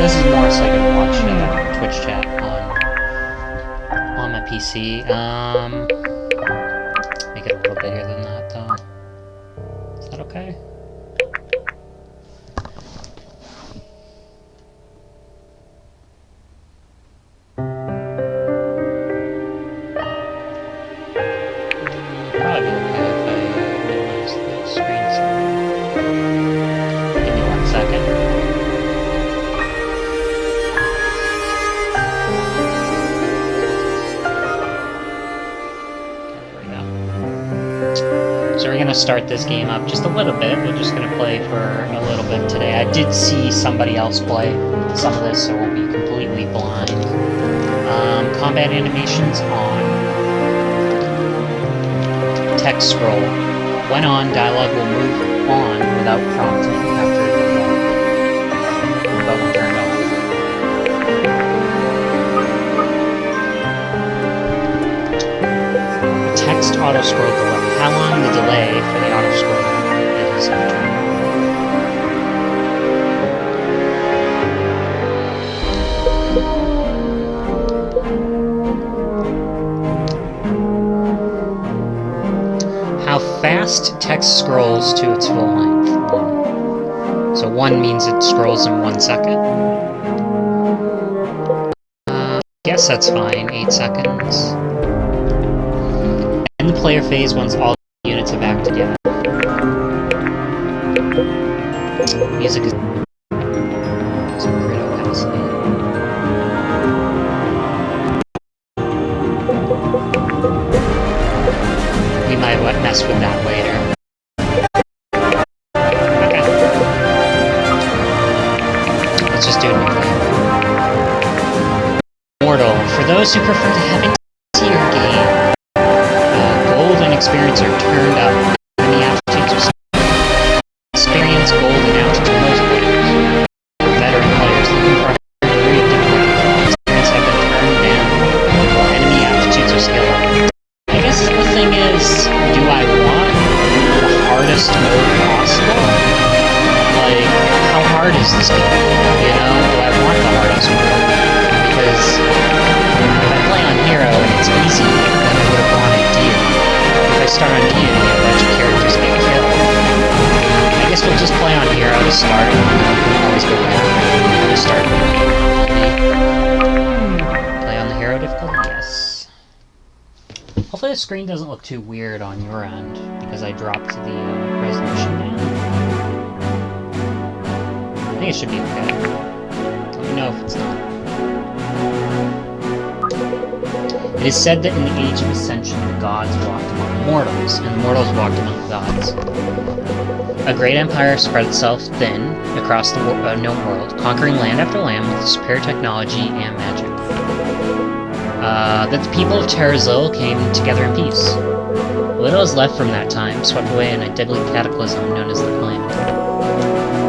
this is more so I can watch Twitch chat on my PC. Make it a little bigger than that, though. Is that okay? Probably be okay if I minimize the screen size. Give me 1 second. So we're going to start this game up just a little bit. We're just going to play for a little bit today. I did see somebody else play some of this, so we'll be completely blind. Combat animations on. Text scroll. When on, dialogue will move on without prompting after the button turned off. Text auto-scroll delay. How long the delay for the auto-scroll is turned on. How fast text scrolls to its full length. 1. So 1 means it scrolls in 1 second. I guess that's fine. 8 seconds. End the player phase once all units are back together. Music is great opacity. We might mess with that later. Okay. Let's just do a new thing. Mortal. For those who prefer to have an easier game, gold and experience are turned up, and the altitudes are experience, gold, and altitude most players. For veteran players looking for a higher degree of difficulty, experience have been turned down. Enemy altitudes are scaled up. I guess the thing is, do I want the hardest mode possible? Like, how hard is this game? You know, do I want the hardest mode? Because if I play on Hero and it's easy, then I would have wanted Deity. If I start on Deity, a bunch of characters get killed. I guess we'll just play on Hero to start, and then we can always go back and start with play on the Hero difficulty? Yes. Hopefully the screen doesn't look too weird on your end, because I dropped the resolution down. I think it should be okay. Let me know if it's not. It is said that in the Age of Ascension, the gods walked among the mortals, and the mortals walked among the gods. A great empire spread itself thin across the known world, conquering land after land with superior technology and magic. That the people of Terrazil came together in peace. Little is left from that time, swept away in a deadly cataclysm known as the Calamity.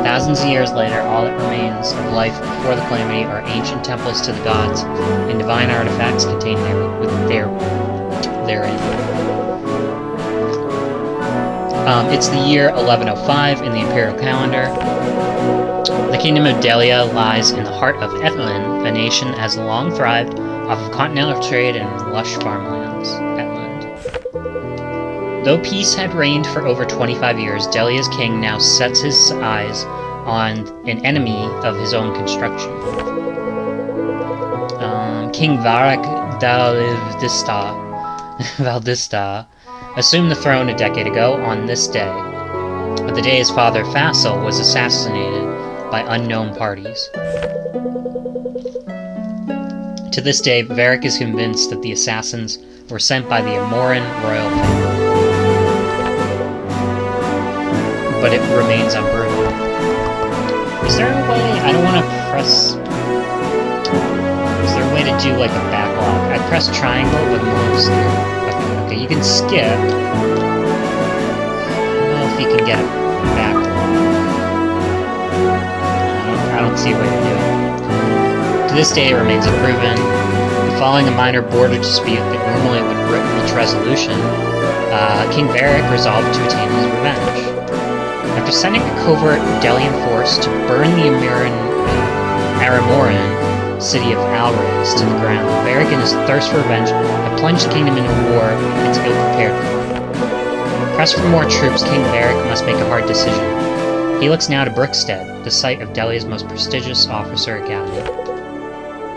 Thousands of years later, all that remains of life before the Calamity are ancient temples to the gods and divine artifacts contained therein. It's the year 1105 in the Imperial calendar. The kingdom of Delia lies in the heart of Etland, a nation that has long thrived off of continental trade and lush farmlands. Etland. Though peace had reigned for over 25 years, Delia's king now sets his eyes on an enemy of his own construction. King Varak Valdista assumed the throne a decade ago on this day, but the day his father Faisal was assassinated by unknown parties. To this day, Varric is convinced that the assassins were sent by the Amoran royal family, but it remains unproven. Is there a way? I don't want to press. Is there a way to do like a backlog? I press triangle, but moves. Okay, you can skip. I don't know if you can get a backlog. I don't see a way to do it. To this day, it remains unproven. Following a minor border dispute that normally would reach resolution, King Varric resolved to attain his revenge. After sending a covert Delian force to burn the Aran Aramoran, city of Alres, to the ground. Varric, in his thirst for revenge, had plunged the kingdom into war it's ill-prepared for. Pressed for more troops, King Varric must make a hard decision. He looks now to Brookstead, the site of Delia's most prestigious officer academy.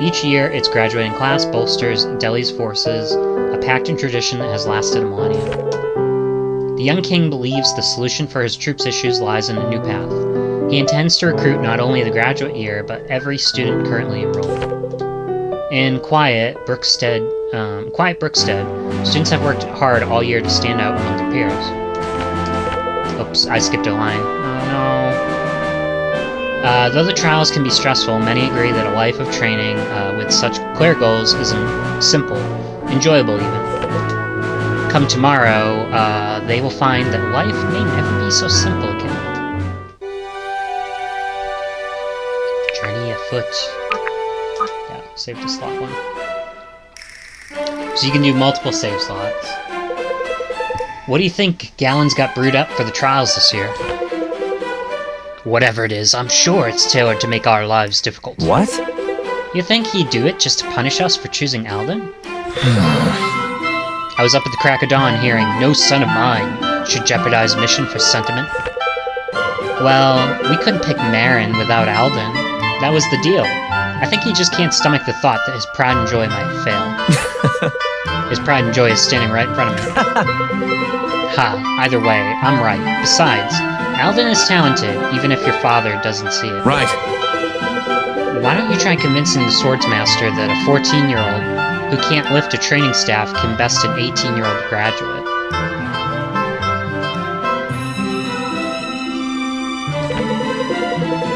Each year, its graduating class bolsters Delia's forces, a pact and tradition that has lasted a millennia. The young king believes the solution for his troops' issues lies in a new path. He intends to recruit not only the graduate year, but every student currently enrolled. In quiet Brookstead, students have worked hard all year to stand out among their peers. Oops, I skipped a line. Oh no. Though the trials can be stressful, many agree that a life of training with such clear goals is simple, enjoyable even. Come tomorrow, they will find that life may never be so simple again. Journey afoot. Yeah, save the slot one. So you can do multiple save slots. What do you think Galen's got brewed up for the trials this year? Whatever it is, I'm sure it's tailored to make our lives difficult. What? You think he'd do it just to punish us for choosing Alden? I was up at the crack of dawn hearing, "No son of mine should jeopardize mission for sentiment." Well, we couldn't pick Marin without Alden. That was the deal. I think he just can't stomach the thought that his pride and joy might fail. His pride and joy is standing right in front of me. Ha, either way, I'm right. Besides, Alden is talented, even if your father doesn't see it. Right. Why don't you try convincing the Swordsmaster that a 14-year-old who can't lift a training staff can best an 18-year-old graduate?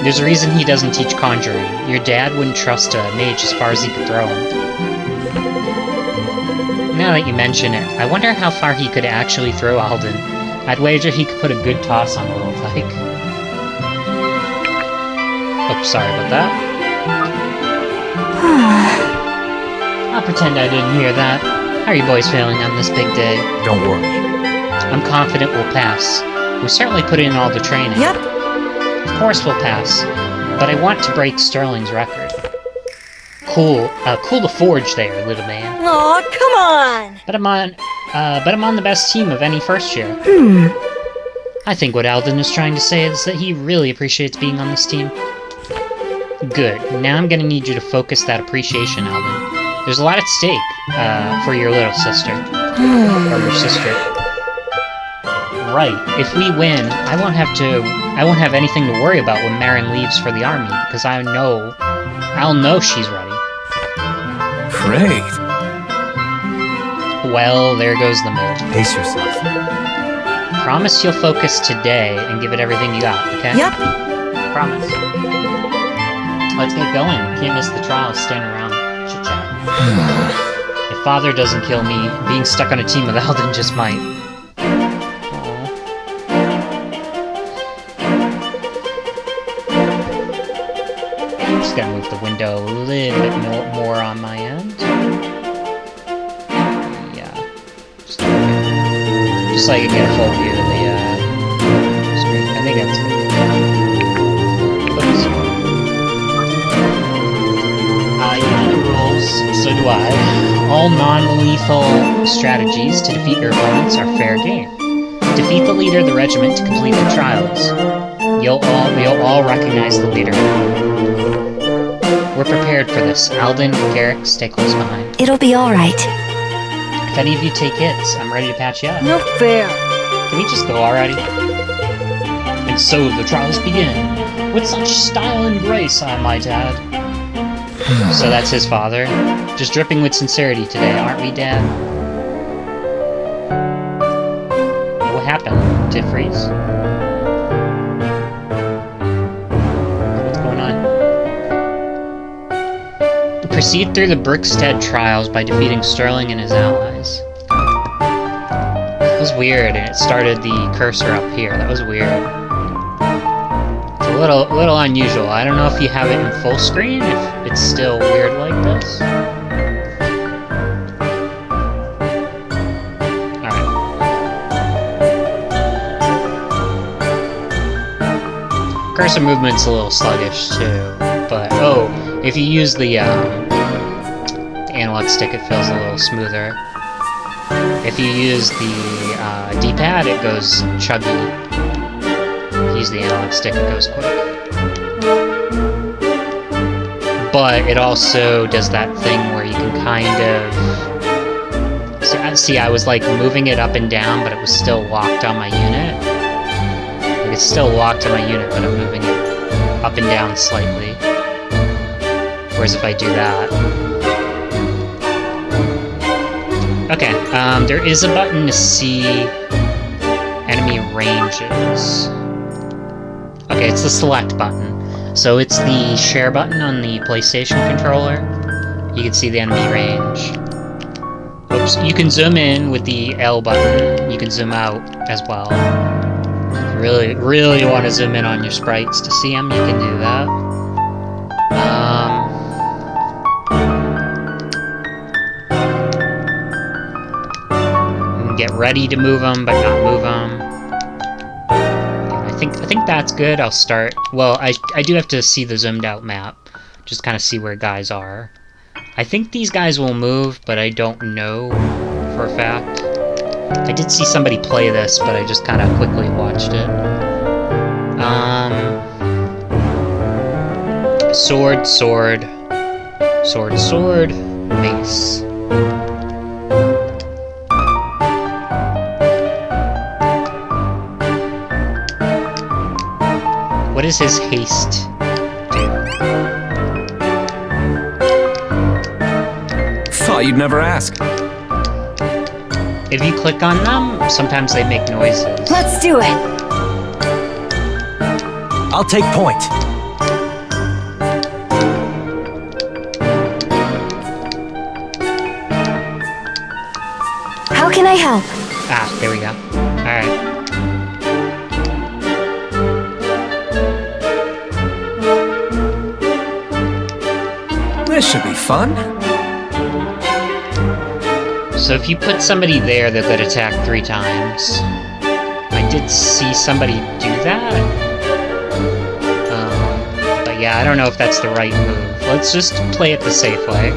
There's a reason he doesn't teach conjuring. Your dad wouldn't trust a mage as far as he could throw him. Now that you mention it, I wonder how far he could actually throw Alden. I'd wager he could put a good toss on a little pike. Oops, sorry about that. I'll pretend I didn't hear that. How are you boys feeling on this big day? Don't worry. I'm confident we'll pass. We certainly put in all the training. Yep. Of course we'll pass, but I want to break Sterling's record. Cool to forge there, little man. Aw, come on! But I'm on the best team of any first year. I think what Alden is trying to say is that he really appreciates being on this team. Good. Now I'm gonna need you to focus that appreciation, Alden. There's a lot at stake, for your little sister. Or your sister. Right. If we win, I won't have anything to worry about when Marin leaves for the army, because I'll know she's ready. Great. Well, there goes the mood. Pace yourself. Promise you'll focus today and give it everything you got, okay? Yep. Promise. Let's get going. Can't miss the trials standing around chit-chat. If Father doesn't kill me, being stuck on a team with Alden just might. Just gotta move the window a little bit more on my end. Yeah. Just so I can get a full view of the screen. I think that's good. Oops. You know the rules, so do I. All non-lethal strategies to defeat your opponents are fair game. Defeat the leader of the regiment to complete the trials. You'll all recognize the leader. We're prepared for this. Alden, Garrick, stay close behind. It'll be alright. If any of you take hits, I'm ready to patch you up. No fair. Can we just go already? And so the trials begin. With such style and grace, I might add. So that's his father. Just dripping with sincerity today, aren't we, Dad? What happened? Did it freeze? What's going on? Proceed through the Brookstead trials by defeating Sterling and his allies. That was weird, and it started the cursor up here. That was weird. It's a little unusual. I don't know if you have it in full screen, if it's still weird like this. Alright. Cursor movement's a little sluggish, too. But, oh, If you use the analog stick, it feels a little smoother. If you use the D-pad, it goes chuggy. If you use the analog stick, it goes quick. But it also does that thing where you can kind of... See, I was like moving it up and down, but it was still locked on my unit. Like, it's still locked on my unit, but I'm moving it up and down slightly. Whereas if I do that... Okay, there is a button to see enemy ranges. Okay, it's the select button. So it's the share button on the PlayStation controller. You can see the enemy range. Oops, you can zoom in with the L button. You can zoom out as well. If you really want to zoom in on your sprites to see them, you can do that. You can get ready to move them, but not move them. I think that's good. I'll start. Well, I do have to see the zoomed out map, just kind of see where guys are. I think these guys will move, but I don't know for a fact. I did see somebody play this, but I just kind of quickly watched it. Sword, sword, sword, sword, mace. What does his haste do? Thought you'd never ask. If you click on them, sometimes they make noises. Let's do it. I'll take point. How can I help? Ah, there we go. Alright. This should be fun. So if you put somebody there that could attack 3 times, I did see somebody do that. But yeah, I don't know if that's the right move. Let's just play it the safe way.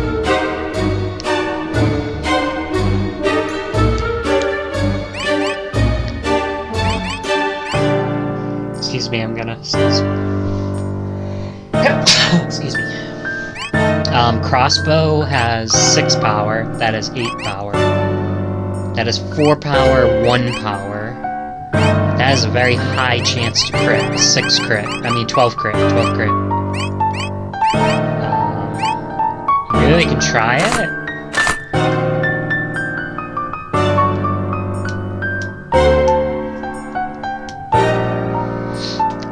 Excuse me, I'm gonna... Excuse me. Crossbow has 6 power, that has 8 power. That has 4 power, 1 power. That has a very high chance to crit, 6 crit. I mean 12 crit, 12 crit. Maybe we can try it?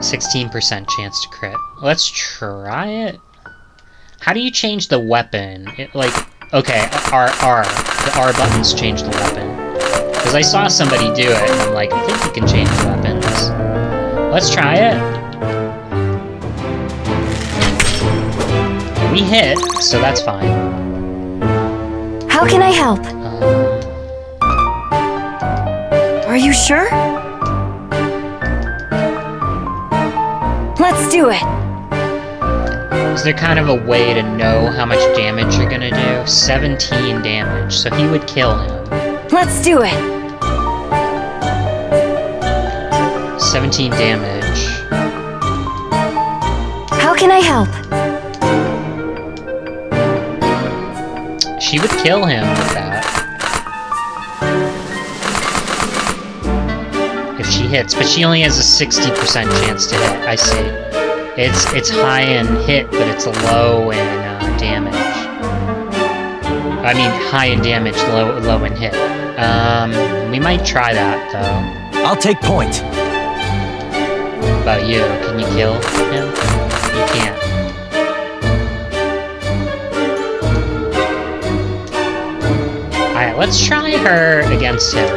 %, chance to crit. Let's try it. How do you change the weapon? Okay, the R buttons change the weapon. Because I saw somebody do it, and I'm like, I think you can change the weapons. Let's try it. We hit, so that's fine. How can I help? Are you sure? Let's do it. Is there kind of a way to know how much damage you're gonna do? 17 damage, so he would kill him. Let's do it. 17 damage. How can I help? She would kill him with that. If she hits, but she only has a 60% chance to hit, I see. It's high in hit, but it's low in damage. I mean, high in damage, low in hit. We might try that, though. I'll take point. What about you? Can you kill him? You can't. Alright, let's try her against him.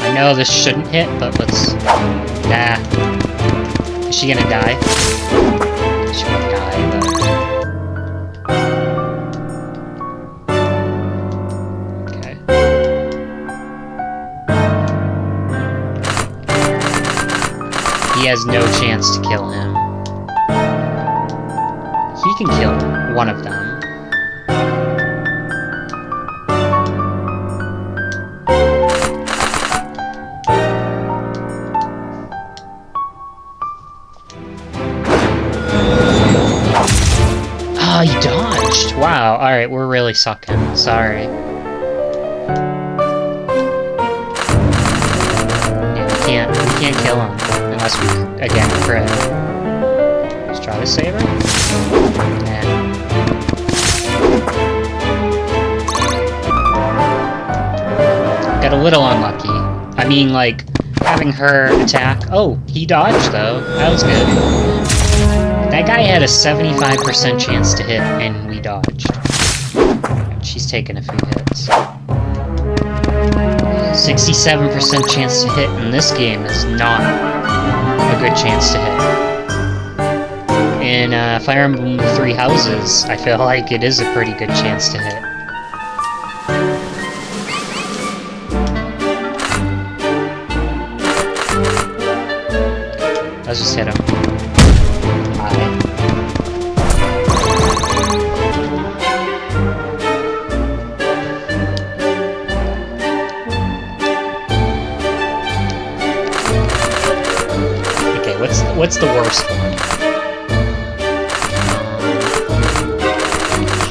I know this shouldn't hit, but let's... Nah. Is she gonna die? She won't die, but... Okay. He has no chance to kill him. can kill one of them. Oh, you dodged! Wow, alright, we're really sucking. Sorry. Yeah, we can't kill him. Unless we, again, crit. Let's try the saber. Yeah. Got a little unlucky. I mean, like, having her attack... Oh, he dodged, though. That was good. That guy had a 75% chance to hit, and we dodged. She's taken a few hits. 67% chance to hit in this game is not a good chance to hit. In Fire Emblem Three Houses, I feel like it is a pretty good chance to hit. Let's just hit him. What's the worst one?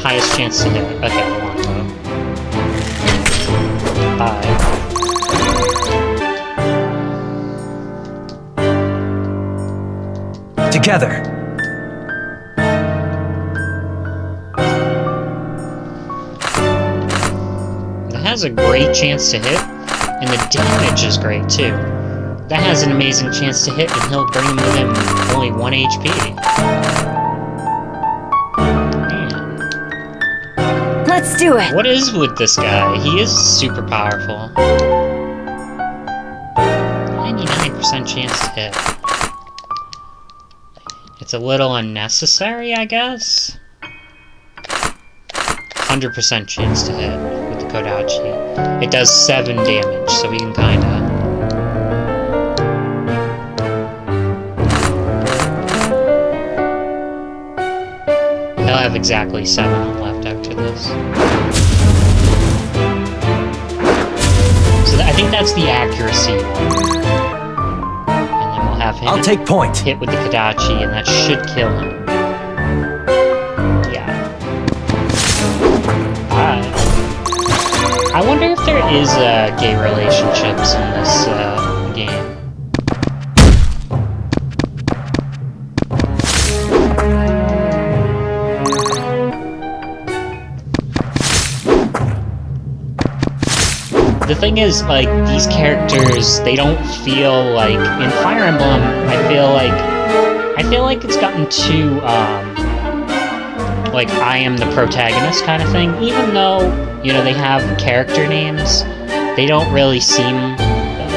Highest chance to hit. Okay, longbow. 5. Together. That has a great chance to hit, and the damage is great too. That has an amazing chance to hit, and he'll bring him with him only 1 HP. Man. Let's do it! What is with this guy? He is super powerful. 99% chance to hit. It's a little unnecessary, I guess? 100% chance to hit with the Kodachi. It does 7 damage, so we can kinda... He'll have exactly 7 left after this. So I think that's the accuracy one. And then we'll have him I'll take point. hit with the Kodachi, and that should kill him. Yeah. I wonder if there is gay relationships in this game. The thing is, like, these characters, they don't feel like... In Fire Emblem, I feel like it's gotten too, like, I am the protagonist kind of thing. Even though, you know, they have character names, they don't really seem...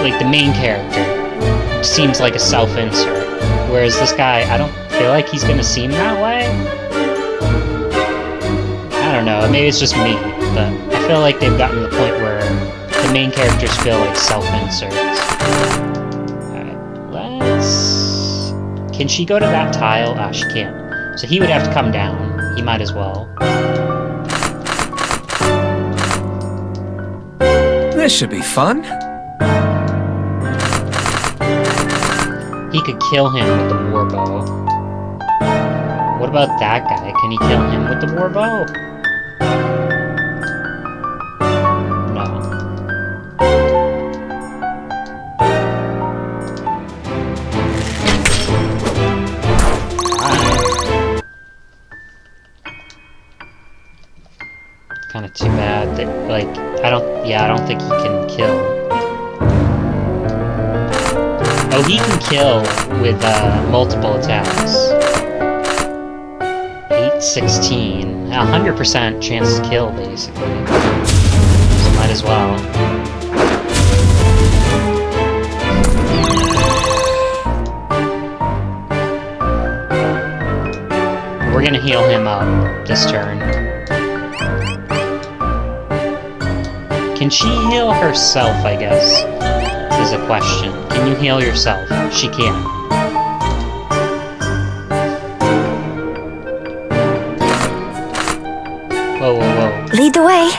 Like, the main character seems like a self-insert. Whereas this guy, I don't feel like he's gonna seem that way. I don't know, maybe it's just me, but I feel like they've gotten to the point where the main characters feel like self-inserts. Alright, let's... Can she go to that tile? Ah, she can't. So he would have to come down. He might as well. This should be fun. He could kill him with the warbow. What about that guy? Can he kill him with the warbow? Kind of too bad that, like, I don't think he can kill. Oh, he can kill with multiple attacks. 816, 100% chance to kill, basically. So might as well. We're gonna heal him up this turn. Can she heal herself, I guess, is a question. Can you heal yourself? She can. Lead the way.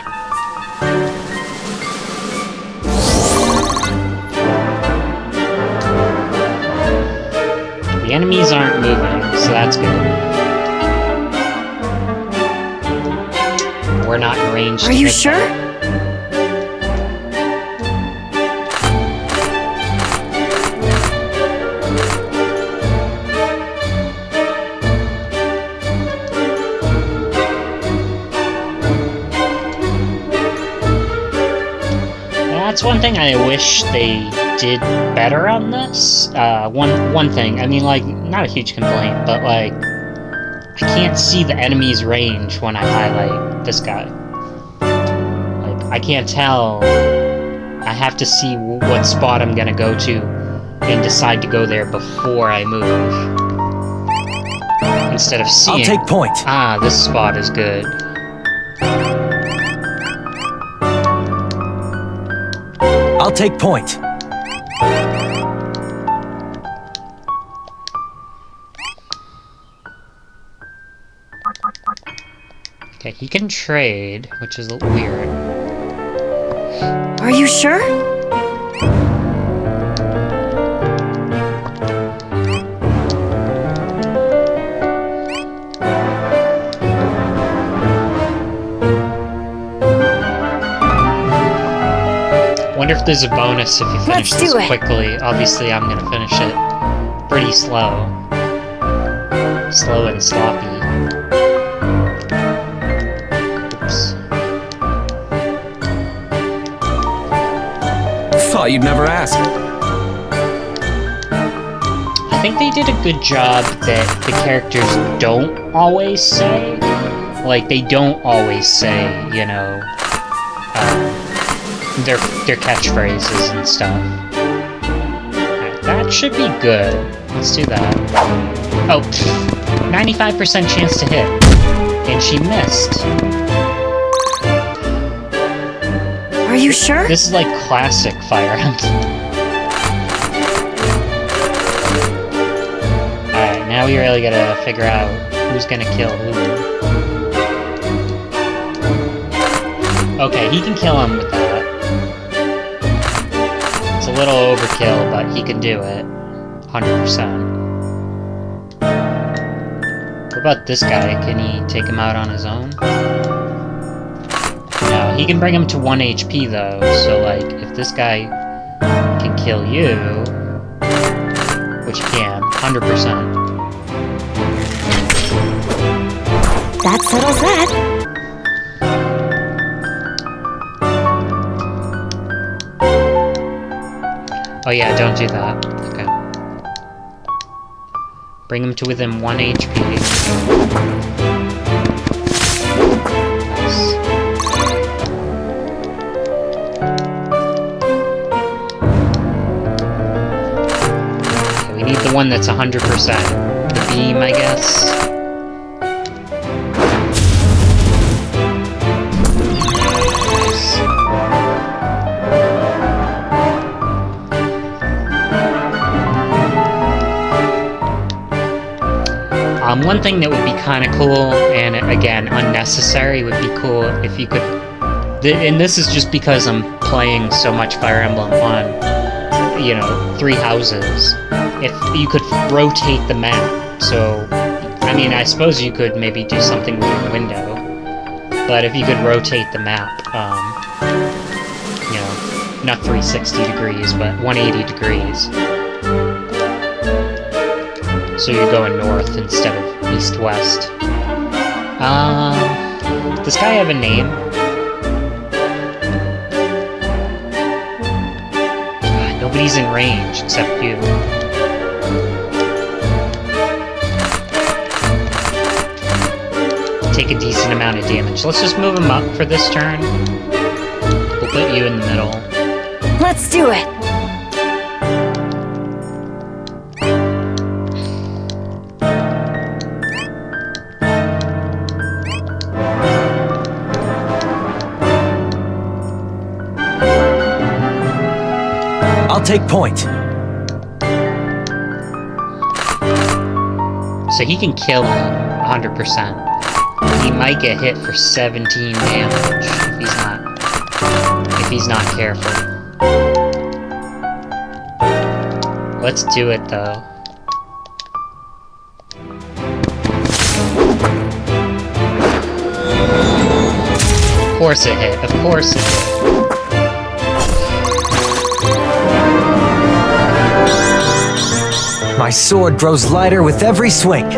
The enemies aren't moving, so that's good. We're not in range. Are you sure? That's one thing I wish they did better on this. One thing, I mean, like, not a huge complaint, but, like, I can't see the enemy's range when I highlight this guy. Like, I can't tell. I have to see what spot I'm gonna go to and decide to go there before I move. Instead of seeing... I'll take point. Ah, this spot is good. I'll take point. Okay, he can trade, which is weird. Are you sure? Wonder if there's a bonus if you finish Let's this do it. quickly. Obviously, I'm gonna finish it pretty slow. Slow and sloppy. Oops. Thought you'd never ask. I think they did a good job that the characters don't always say. Like, they don't always say, you know, their catchphrases and stuff. Alright, that should be good. Let's do that. Oh, 95% chance to hit. And she missed. Are you sure? This is like classic Fire Emblem. Alright, now we really gotta figure out who's gonna kill who. Okay, he can kill him with that. It's a little overkill, but he can do it. 100%. What about this guy? Can he take him out on his own? No, he can bring him to 1 HP though, so like, if this guy can kill you, which he can, 100%. That settles that. Oh yeah, don't do that. Okay. Bring him to within 1 HP. Nice. Okay, we need the one that's 100%. The beam, I guess. Nice. One thing that would be kind of cool, and again, unnecessary, would be cool if you could... And this is just because I'm playing so much Fire Emblem on, you know, 3 houses. If you could rotate the map, so... I mean, I suppose you could maybe do something with your window, but if you could rotate the map, you know, not 360 degrees, but 180 degrees. So you're going north instead of east-west. Does this guy have a name? Nobody's in range except you. Take a decent amount of damage. Let's just move him up for this turn. We'll put you in the middle. Let's do it. I'll take point. So he can kill him 100%. He might get hit for 17 damage if he's not careful. Let's do it though. Of course it hit. Of course it hit. My sword grows lighter with every swing.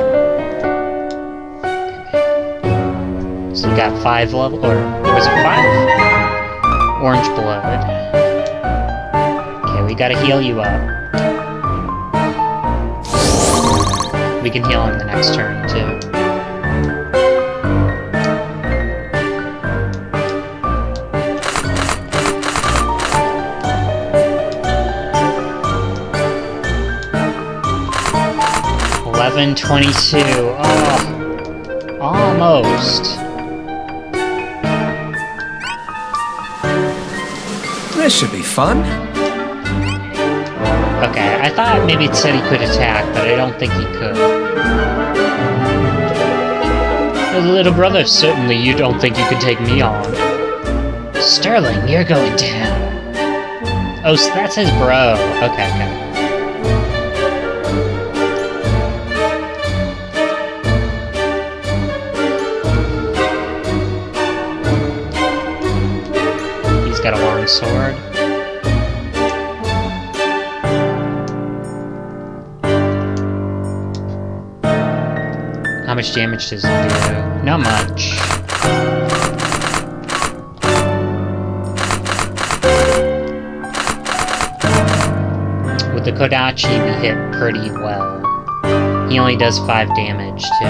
So we got 5 level, or was it 5? Orange blood. Okay, we gotta heal you up. We can heal him the next turn too. $11.22. Oh, almost. This should be fun. Okay, I thought maybe it said he could attack, but I don't think he could. Little brother, certainly you don't think you could take me on. Sterling, you're going down. Oh, so that's his bro. Okay, okay. He's got a long sword. How much damage does he do? Not much. With the Kodachi, we hit pretty well. He only does 5 damage, too.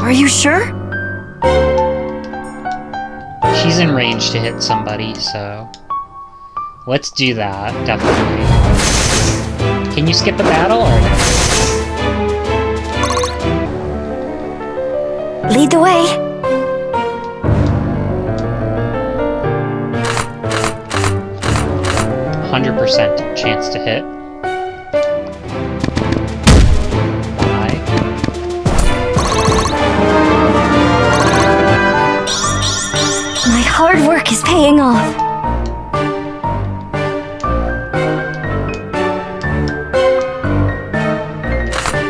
Are you sure? She's in range to hit somebody, so... let's do that, definitely. Can you skip a battle, or no? Lead the way. 100% chance to hit. Bye. My hard work is paying off.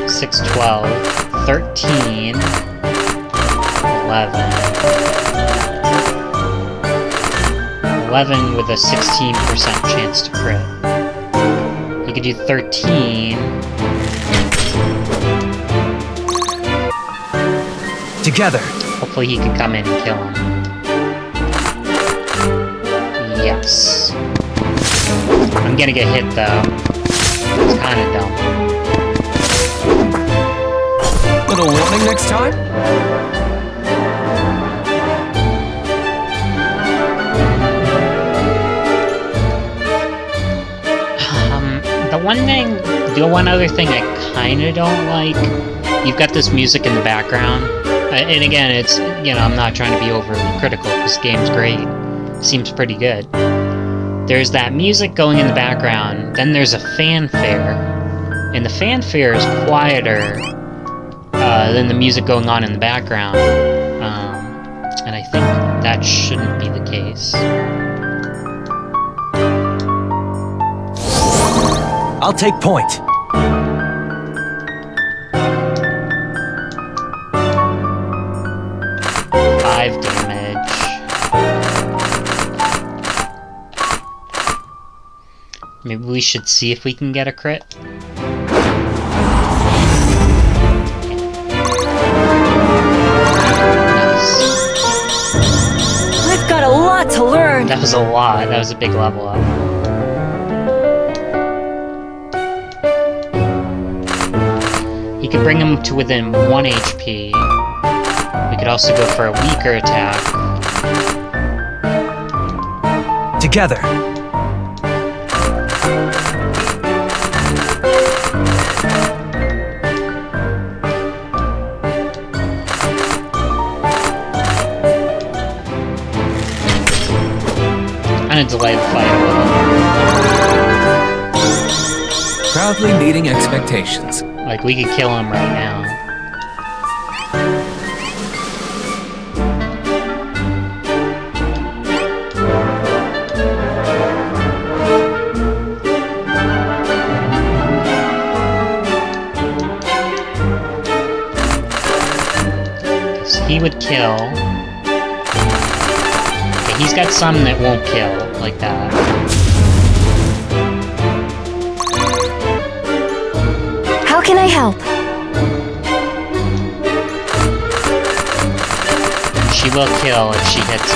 Six, 12, 13, 11. 11 with a 16% chance to crit. He could do 13. Together. Hopefully he could come in and kill him. Yes. I'm gonna get hit though. It's kinda dumb. Little warning next time? The one other thing I kinda don't like, you've got this music in the background, and again, it's, you know, I'm not trying to be overly critical, this game's great, seems pretty good. There's that music going in the background, then there's a fanfare, and the fanfare is quieter than the music going on in the background, and I think that shouldn't be the case. I'll take point. Five damage. Maybe we should see if we can get a crit. Nice. I've got a lot to learn. That was a lot. That was a big level up. He could bring him to within 1 HP. We could also go for a weaker attack. Together. I'm gonna delay the fight a little. Proudly meeting expectations. Like, we could kill him right now. He would kill. Okay, he's got some that won't kill, like that. How can I help? She will kill if she hits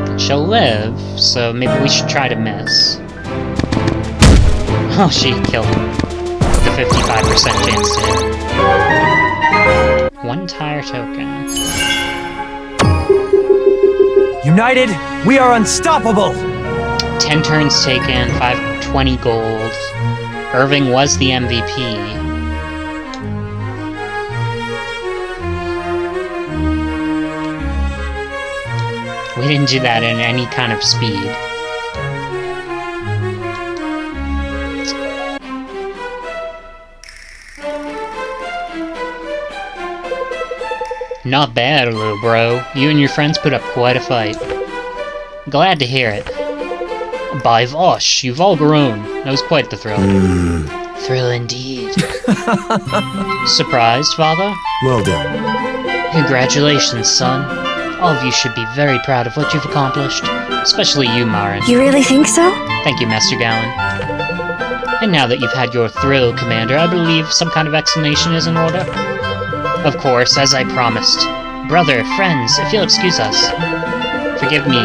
him. She'll live, so maybe we should try to miss. Oh, she killed him. With a 55% chance to hit. One tire token. United, we are unstoppable! 10 turns taken, 520 gold. Irving was the MVP. We didn't do that in any kind of speed. Not bad, little bro. You and your friends put up quite a fight. Glad to hear it. By Vosh, you've all grown. That was quite the thrill. Thrill indeed. Surprised, father? Well done. Congratulations, son. All of you should be very proud of what you've accomplished. Especially you, Marin. You really think so? Thank you, Master Gowan. And now that you've had your thrill, Commander, I believe some kind of explanation is in order? Of course, as I promised. Brother, friends, if you'll excuse us. Forgive me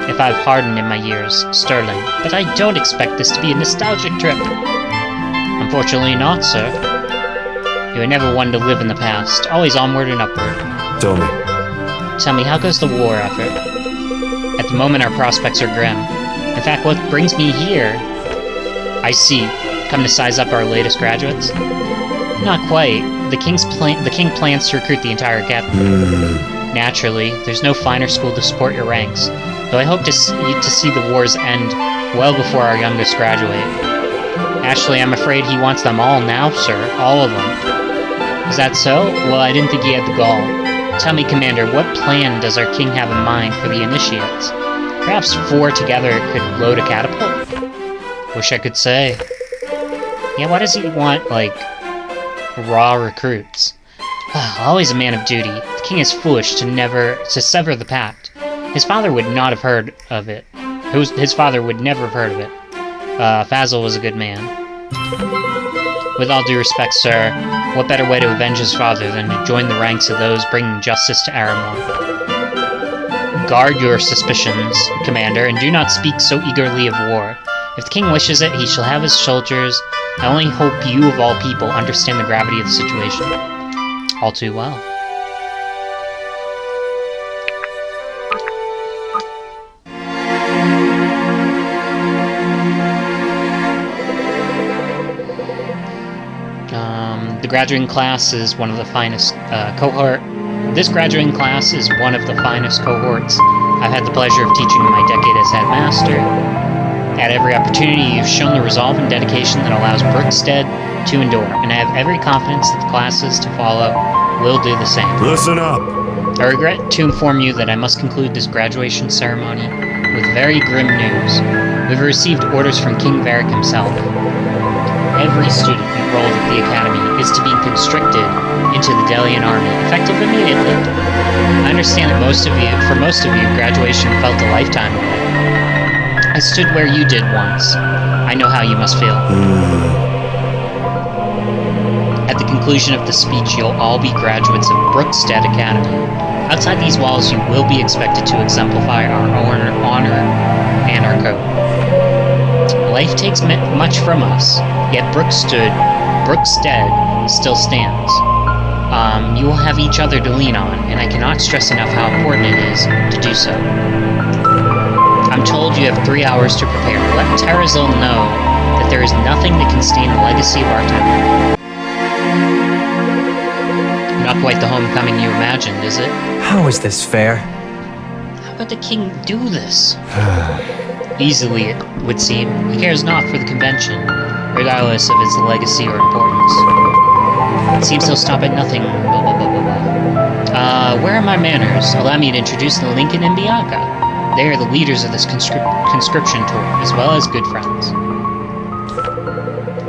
if I've hardened in my years, Sterling, but I don't expect this to be a nostalgic trip. Unfortunately not, sir. You were never one to live in the past, always onward and upward. Tell me. Tell me, how goes the war effort? At the moment, our prospects are grim. In fact, what brings me here... I see. Come to size up our latest graduates? Not quite. The king plans to recruit the entire academy. Naturally, there's no finer school to support your ranks, though I hope to see the war's end well before our youngest graduate. Actually, I'm afraid he wants them all now, sir. All of them. Is that so? Well, I didn't think he had the gall. Tell me, Commander, what plan does our king have in mind for the initiates? Perhaps 4 together could load a catapult? Wish I could say. Yeah, why does he want, like, raw recruits? Always a man of duty. The king is foolish to sever the pact. His father would not have heard of it. His father would never have heard of it. Fazil was a good man. With all due respect, sir, what better way to avenge his father than to join the ranks of those bringing justice to Aramor? Guard your suspicions, Commander, and do not speak so eagerly of war. If the king wishes it, he shall have his soldiers. I only hope you, of all people, understand the gravity of the situation. All too well. The graduating class is one of the finest cohort. This graduating class is one of the finest cohorts I've had the pleasure of teaching in my decade as headmaster. At every opportunity, you've shown the resolve and dedication that allows Brookstead to endure, and I have every confidence that the classes to follow will do the same. Listen up! I regret to inform you that I must conclude this graduation ceremony with very grim news. We've received orders from King Varric himself. Every student enrolled at the Academy is to be conscripted into the Delian army, effective immediately. I understand that for most of you, graduation felt a lifetime away. I stood where you did once. I know how you must feel. At the conclusion of the speech, you'll all be graduates of Brookstead Academy. Outside these walls, you will be expected to exemplify our honor and our code. Life takes much from us, yet Brookstead still stands. You will have each other to lean on, and I cannot stress enough how important it is to do so. I'm told you have 3 hours to prepare. Let Terrazil know that there is nothing that can stain the legacy of our time. Not quite the homecoming you imagined, is it? How is this fair? How could the king do this? Easily, it would seem. He cares not for the convention, regardless of its legacy or importance. It seems he'll stop at nothing, blah blah blah blah blah. Where are my manners? Allow me to introduce the Lincoln and Bianca. They are the leaders of this conscription tour, as well as good friends.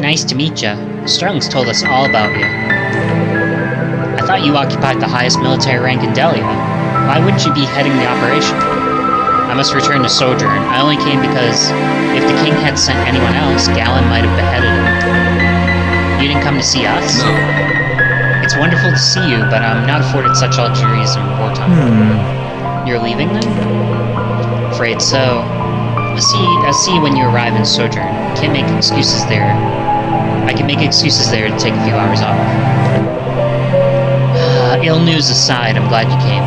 Nice to meet ya. Sterling's told us all about you. I thought you occupied the highest military rank in Delia. Why wouldn't you be heading the operation? I must return to Sojourn. I only came because if the king had sent anyone else, Galen might have beheaded him. You didn't come to see us? No. It's wonderful to see you, but I'm not afforded such luxuries in wartime. You're leaving then? Afraid so. I'll see you when you arrive in Sojourn. Can't make excuses there. I can make excuses there to take a few hours off. Ill news aside, I'm glad you came.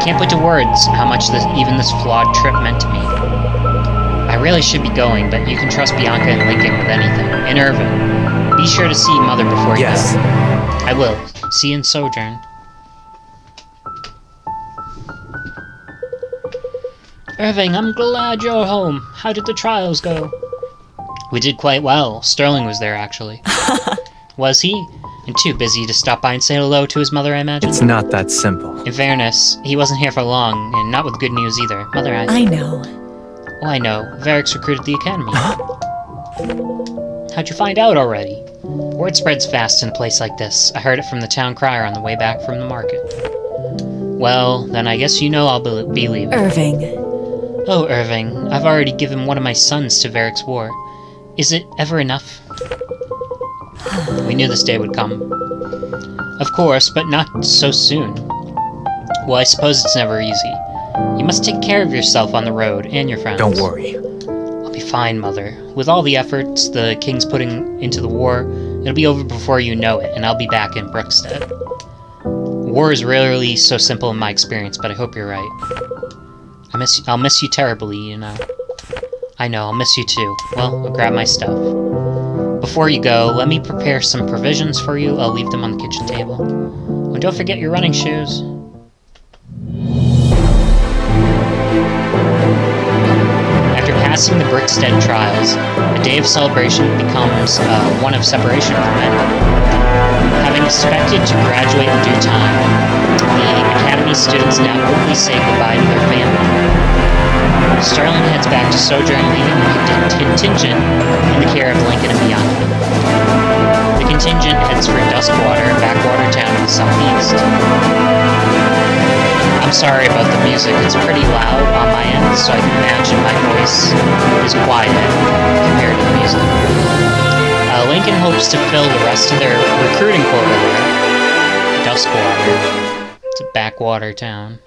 Can't put to words how much even this flawed trip meant to me. I really should be going, but you can trust Bianca and Lincoln with anything. And Irvin, be sure to see Mother before you go. Yes. I will. See you in Sojourn. Irving, I'm glad you're home. How did the trials go? We did quite well. Sterling was there, actually. Was he? And too busy to stop by and say hello to his mother, I imagine? It's not that simple. In fairness, he wasn't here for long, and not with good news either. Mother, I know. Oh, I know. Varric's recruited the academy. How'd you find out already? Word spreads fast in a place like this. I heard it from the town crier on the way back from the market. Well, then I guess you know I'll be leaving. Irving. Oh, Irving, I've already given one of my sons to Varric's war. Is it ever enough? We knew this day would come. Of course, but not so soon. Well, I suppose it's never easy. You must take care of yourself on the road, and your friends. Don't worry. I'll be fine, Mother. With all the efforts the King's putting into the war, it'll be over before you know it, and I'll be back in Brookstead. War is rarely so simple in my experience, but I hope you're right. I'll miss you terribly, you know. I know, I'll miss you too. Well, I'll grab my stuff. Before you go, let me prepare some provisions for you. I'll leave them on the kitchen table. Oh, don't forget your running shoes. After passing the Brookstead trials, a day of celebration becomes one of separation for many. Having expected to graduate in due time, the Academy students now quickly say goodbye to their family. Sterling heads back to Sojourn, leaving the contingent in the care of Lincoln and Bianca. The contingent heads for Duskwater, a backwater town in the southeast. I'm sorry about the music, it's pretty loud on my end, so I can imagine my voice is quiet compared to the music. Lincoln hopes to fill the rest of their recruiting quota there. Duskwater. It's a backwater town.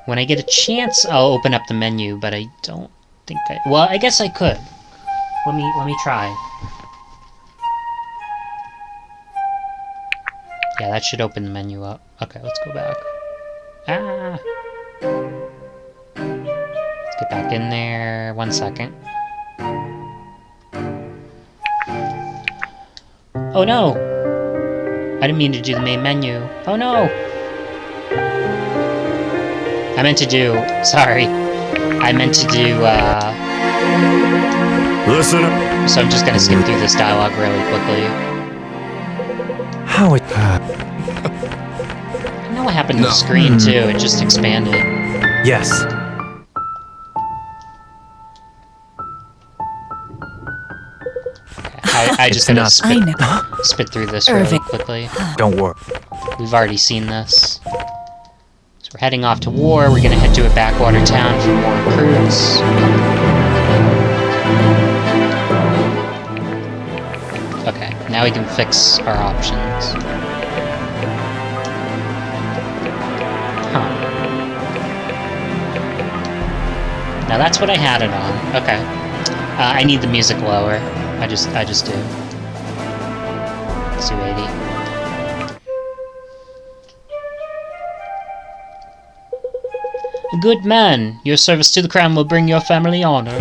When I get a chance, I'll open up the menu, but I don't think I... Well, I guess I could. Let me try. Yeah, that should open the menu up. Okay, let's go back. Ah! Let's get back in there. 1 second. Oh no! I didn't mean to do the main menu. Oh no! I meant to do... Sorry. I meant to do, Listen up. So I'm just gonna skip through this dialogue really quickly. How it... I know what happened to the screen, too. It just expanded. Yes. I just gotta spit through this really Irving. quickly. Don't worry. We've already seen this. So we're heading off to war. We're gonna head to a backwater town for more recruits. Okay, now we can fix our options. Huh. Now that's what I had it on. Okay. I need the music lower. I just do. 280. Good man, your service to the crown will bring your family honor.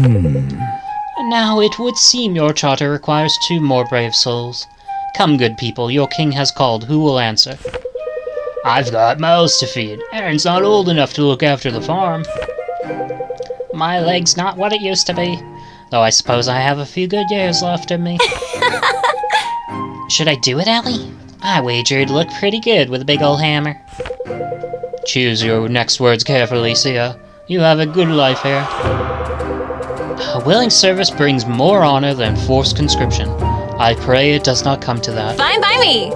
Now it would seem your charter requires 2 more brave souls. Come, good people, your king has called. Who will answer? I've got mouths to feed. Aaron's not old enough to look after the farm. My leg's not what it used to be. Though I suppose I have a few good years left in me. Should I do it, Ellie? I wager it'd look pretty good with a big old hammer. Choose your next words carefully, Sia. You have a good life here. A willing service brings more honor than forced conscription. I pray it does not come to that. Fine by me.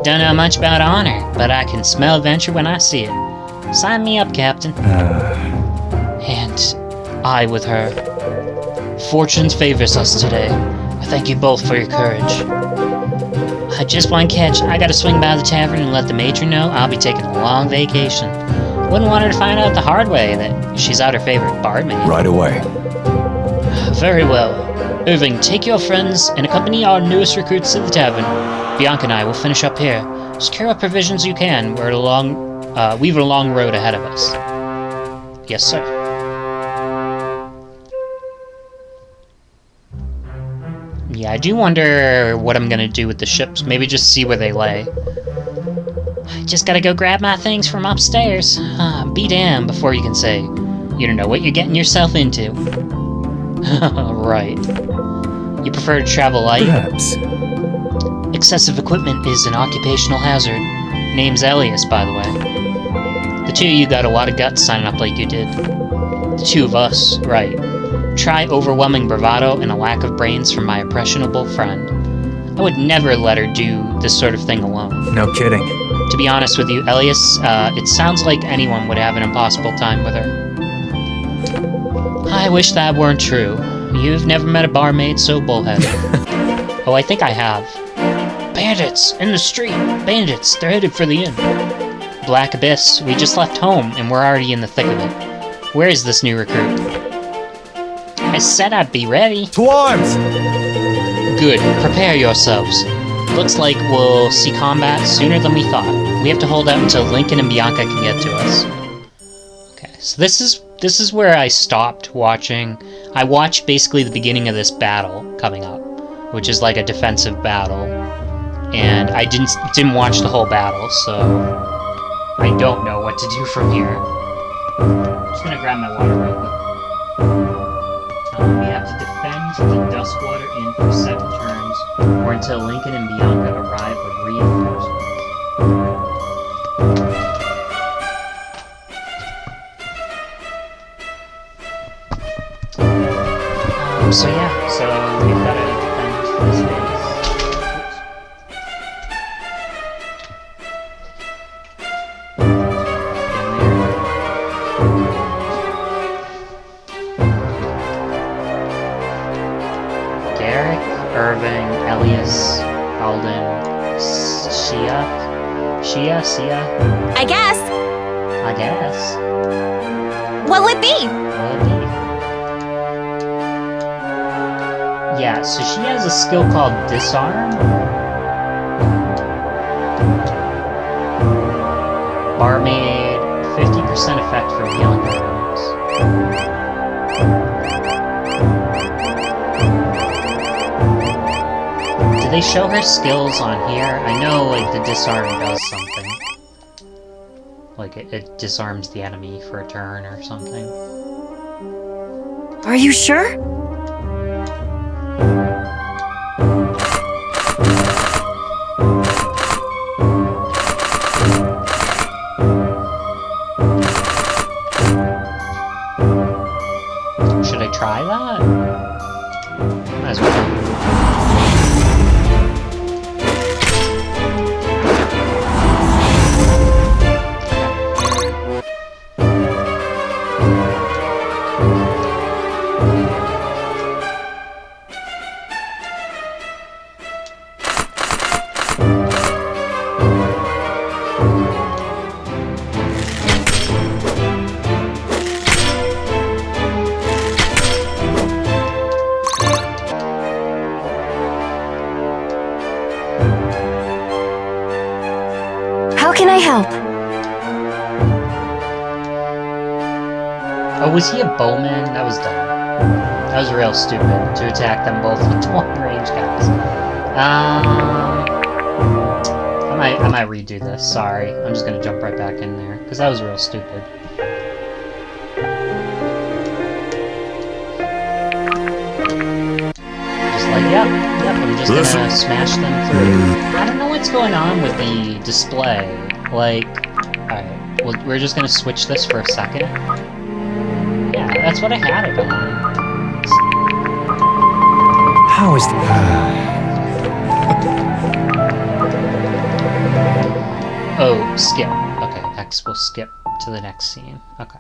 Don't know much about honor, but I can smell adventure when I see it. Sign me up, Captain. And I with her. Fortune favors us today. I thank you both for your courage. Just one catch. I gotta swing by the tavern and let the matron know I'll be taking a long vacation. Wouldn't want her to find out the hard way that she's out her favorite barmaid. Right away. Very well. Irving, take your friends and accompany our newest recruits to the tavern. Bianca and I will finish up here. Secure what provisions you can. We've a long road ahead of us. Yes, sir. Yeah, I do wonder what I'm gonna do with the ships. Maybe just see where they lay. I just gotta go grab my things from upstairs. Be damned before you can say, you don't know what you're getting yourself into. Right. You prefer to travel light? Perhaps. Excessive equipment is an occupational hazard. Name's Elias, by the way. The two of you got a lot of guts signing up like you did. The two of us, right. Try overwhelming bravado and a lack of brains from my impressionable friend. I would never let her do this sort of thing alone. No kidding. To be honest with you, Elias, it sounds like anyone would have an impossible time with her. I wish that weren't true. You've never met a barmaid so bullheaded. Oh, I think I have. Bandits! In the street! Bandits! They're headed for the inn. Black Abyss, we just left home and we're already in the thick of it. Where is this new recruit? I said I'd be ready. To arms! Good. Prepare yourselves. Looks like we'll see combat sooner than we thought. We have to hold out until Lincoln and Bianca can get to us. Okay, so this is where I stopped watching. I watched basically the beginning of this battle coming up, which is like a defensive battle, and I didn't watch the whole battle, so I don't know what to do from here. I'm just gonna grab my water real quick. We have to defend the Duskwater Inn for 7 turns, or until Lincoln and Bianca arrive with reinforcements. So yeah, so we've got to defend this base. Irving, Elias, Alden, Sia? I guess. What'll it be? Yeah, so she has a skill called Disarm. Barmaid, 50% effect for healing items. Do they show her skills on here? I know, like, the disarm does something. Like, it disarms the enemy for a turn or something. Are you sure? Should I try that? Might as well. How can I help? Oh, was he a bowman? That was dumb. That was real stupid, to attack them both with long-range guns. I might redo this, sorry. I'm just gonna jump right back in there, because that was real stupid. just gonna smash them through. I don't know what's going on with the display. Like, alright, well, we're just gonna switch this for a second. Yeah, that's what I had it on. How is Oh, skip. Okay, X will skip to the next scene. Okay.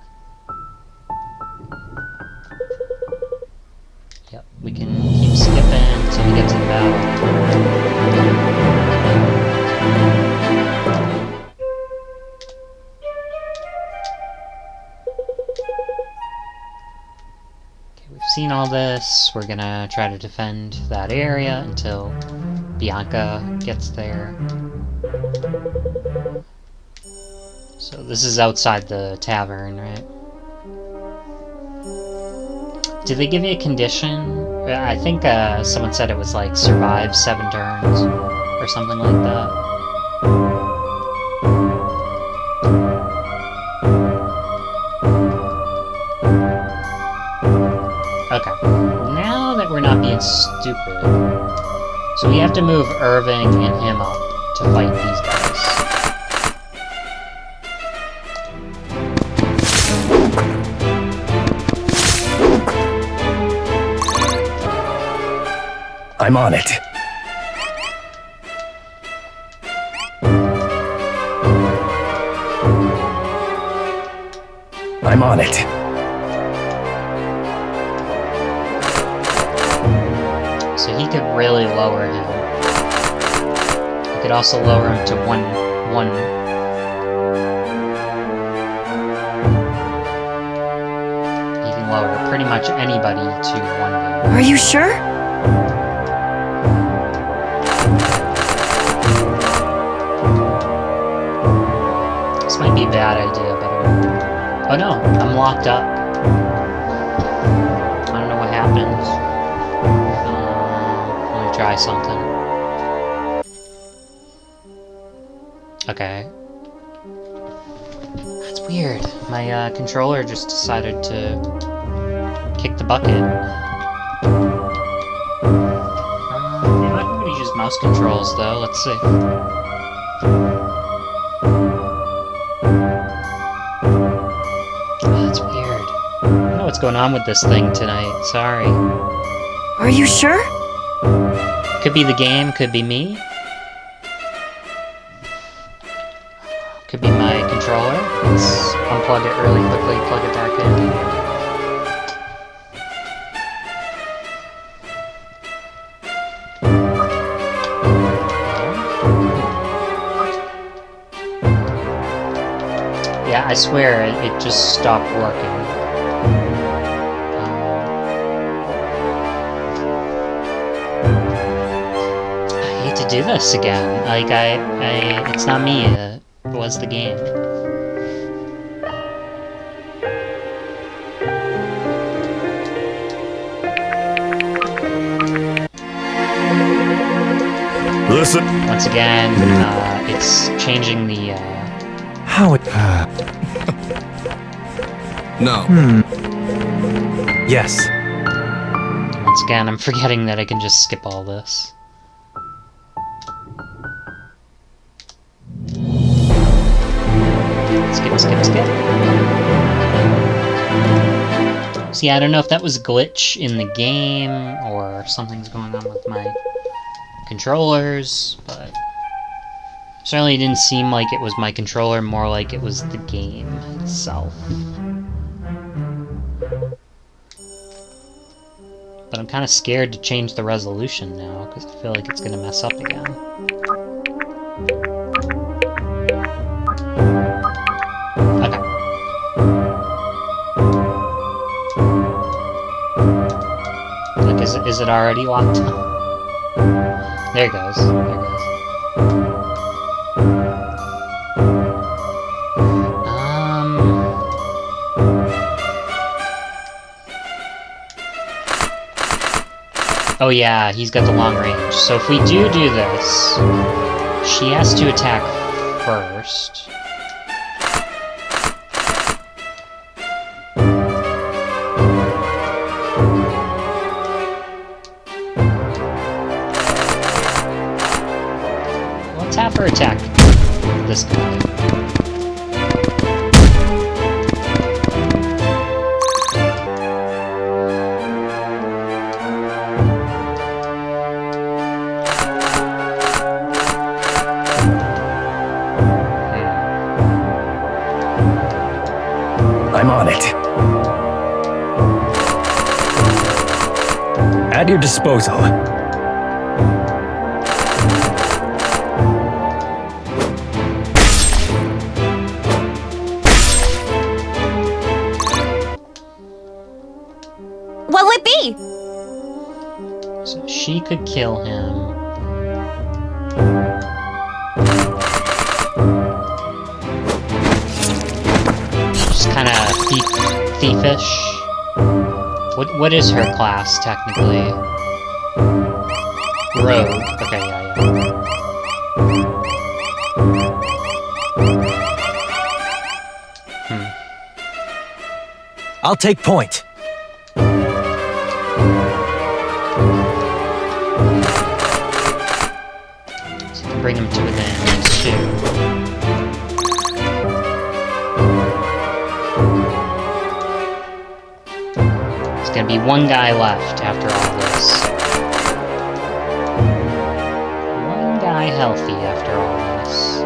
Yep, we can keep skipping until we get to the battle. Okay, we've seen all this. We're gonna try to defend that area until Bianca gets there. So this is outside the tavern, right? Did they give you a condition? I think someone said it was like survive 7 turns or something like that. Okay, now that we're not being stupid, so we have to move Irving and him up to fight these guys. I'm on it. I'm on it. So he could really lower him. He could also lower him to one. He can lower pretty much anybody to 1 bit. Are you sure? This might be a bad idea, but oh no, I'm locked up. I don't know what happened. Let me try something. Okay. That's weird. My controller just decided to kick the bucket. I'm not going to use mouse controls though. Let's see. That's weird. I don't know what's going on with this thing tonight. Sorry. Are you sure? Could be the game, could be me. Could be my controller. Let's unplug it really quickly, plug it back in. Yeah, I swear it just stopped working. I hate to do this again. Like, it's not me. It was the game. Listen. Once again, it's changing the, how it No. Yes. Once again, I'm forgetting that I can just skip all this. Skip. See, I don't know if that was a glitch in the game, or something's going on with my controllers, but certainly didn't seem like it was my controller, more like it was the game itself. But I'm kind of scared to change the resolution now, because I feel like it's going to mess up again. Okay. Like, is it already locked up? There it goes. There it goes. Oh yeah, he's got the long range. So if we do this, she has to attack first. her attack this guy. I'm on it. At your disposal. What'll it be? So she could kill him. Just kind of thiefish. What is her class technically? Rogue. Okay, yeah. I'll take point. Bring him to within 2. There's gonna be 1 guy left after all this. 1 guy healthy after all this.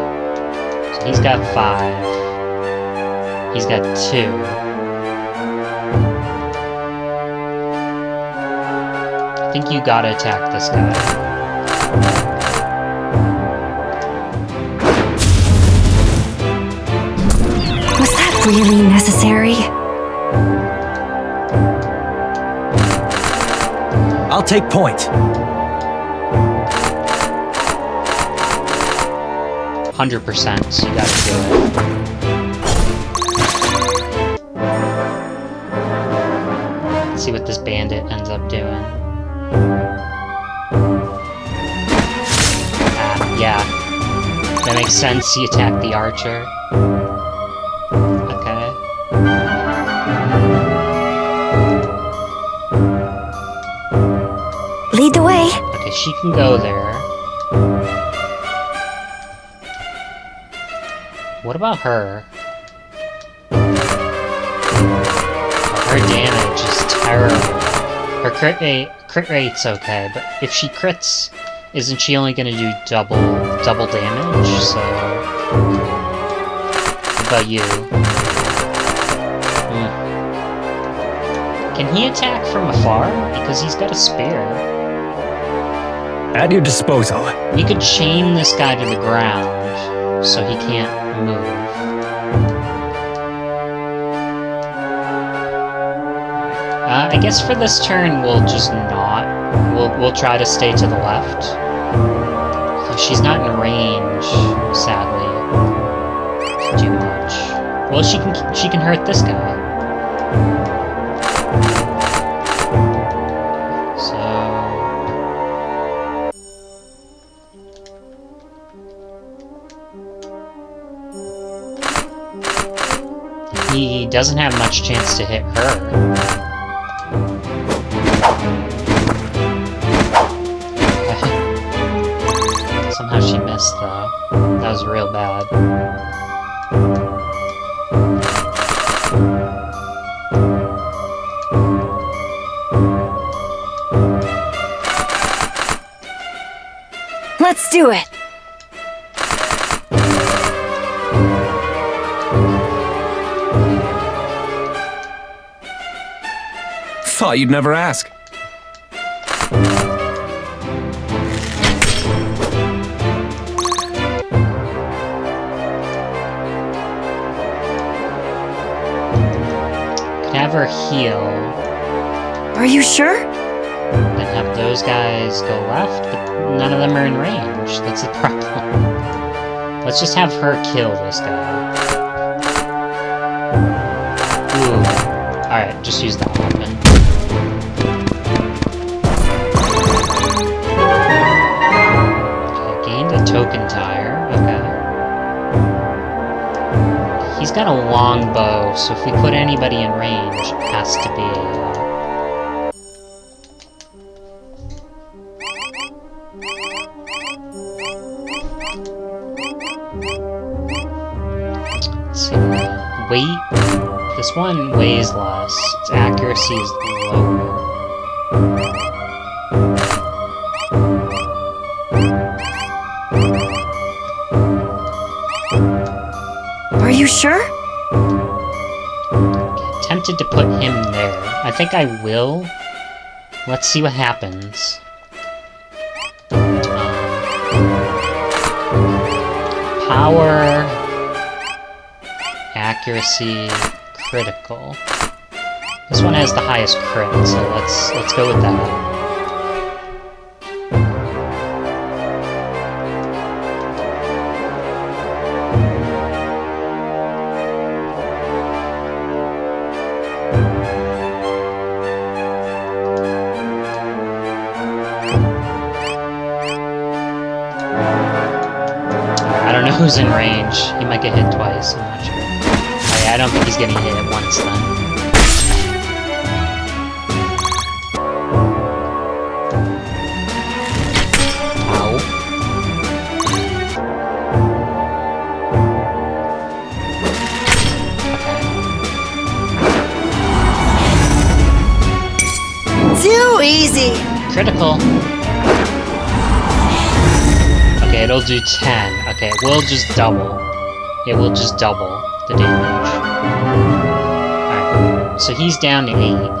So he's got 5. He's got 2. I think you gotta attack this guy. Really necessary? I'll take point. 100%, so you gotta do it. Let's see what this bandit ends up doing. Yeah. That makes sense, he attacked the archer. Lead the way. Okay, she can go there. What about her? Her damage is terrible. Her crit rate's okay, but if she crits, isn't she only gonna do double damage? So, what about you? Can he attack from afar? Because he's got a spear. At your disposal. We could chain this guy to the ground, so he can't move. I guess for this turn, we'll just not. We'll try to stay to the left. So she's not in range, sadly. Too much. Well, she can hurt this guy. He doesn't have much chance to hit her. Somehow she missed, though. That was real bad. Let's do it! Thought you'd never ask. Can have her heal. Are you sure? Then have those guys go left, but none of them are in range. That's the problem. Let's just have her kill this guy. Ooh. Alright, just use that weapon. Okay, gained a token tire. Okay. He's got a long bow, so if we put anybody in range, it has to be weight. This one weighs less. Its accuracy is lower. Are you sure? Tempted to put him there. I think I will. Let's see what happens. Power, accuracy, critical. This one has the highest crit, so let's go with that. Who's in range? He might get hit twice, I'm not sure. Oh yeah, I don't think he's getting hit at once then. Ow. Okay. Too easy! Critical. Okay, it'll do 10. Okay, it will just double. It will just double the damage. Alright, so he's down to 8.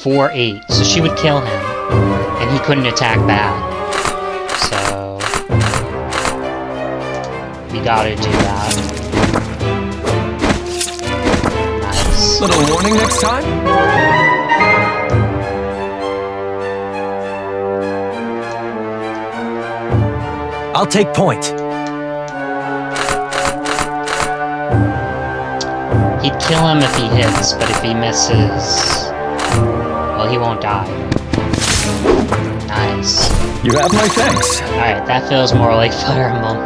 4-8, so she would kill him, and he couldn't attack back. So we gotta do that. Nice. Little warning next time? I'll take point. He'd kill him if he hits, but if he misses, well, he won't die. Nice. You have my thanks. Alright, that feels more like Fire Emblem.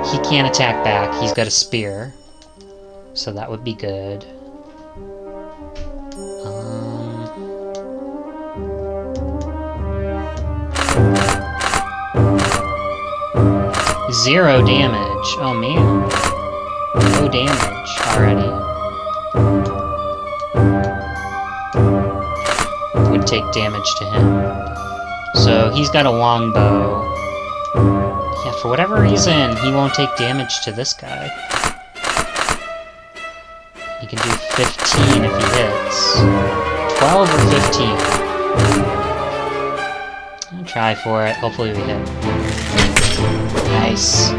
He can't attack back, he's got a spear. So that would be good. 0 damage. Oh man. No damage already. Would take damage to him. So he's got a longbow. Yeah, for whatever reason, he won't take damage to this guy. He can do 15 if he hits. 12 or 15. I'll try for it. Hopefully we hit. Nice.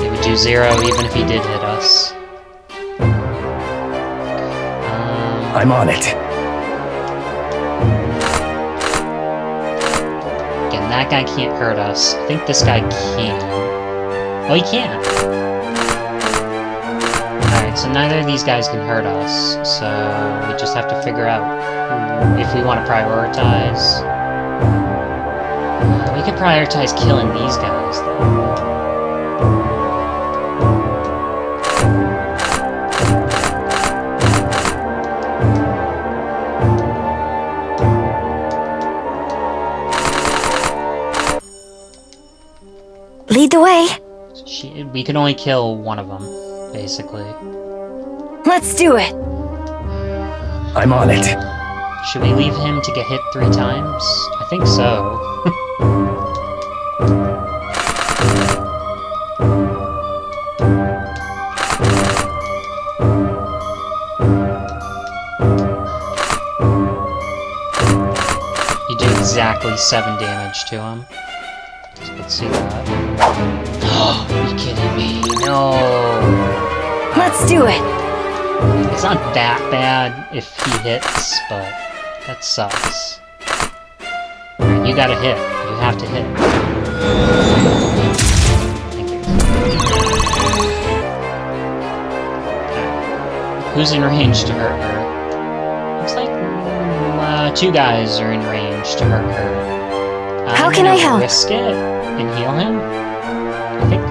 It would do 0 even if he did hit us. I'm on it. Again, that guy can't hurt us. I think this guy can. Oh, he can. Alright, so neither of these guys can hurt us. So we just have to figure out if we want to prioritize. We could prioritize killing these guys, though. Lead the way. We can only kill one of them, basically. Let's do it. I'm on it. Should we leave him to get hit 3 times? I think so. You do exactly 7 damage to him. So let's see that. Oh, are you kidding me? No! Let's do it. It's not that bad if he hits, but that sucks. Alright, you gotta hit. You have to hit. Thank you. Who's in range to hurt her? Looks like two guys are in range to hurt her. How can I help? Risk it and heal him?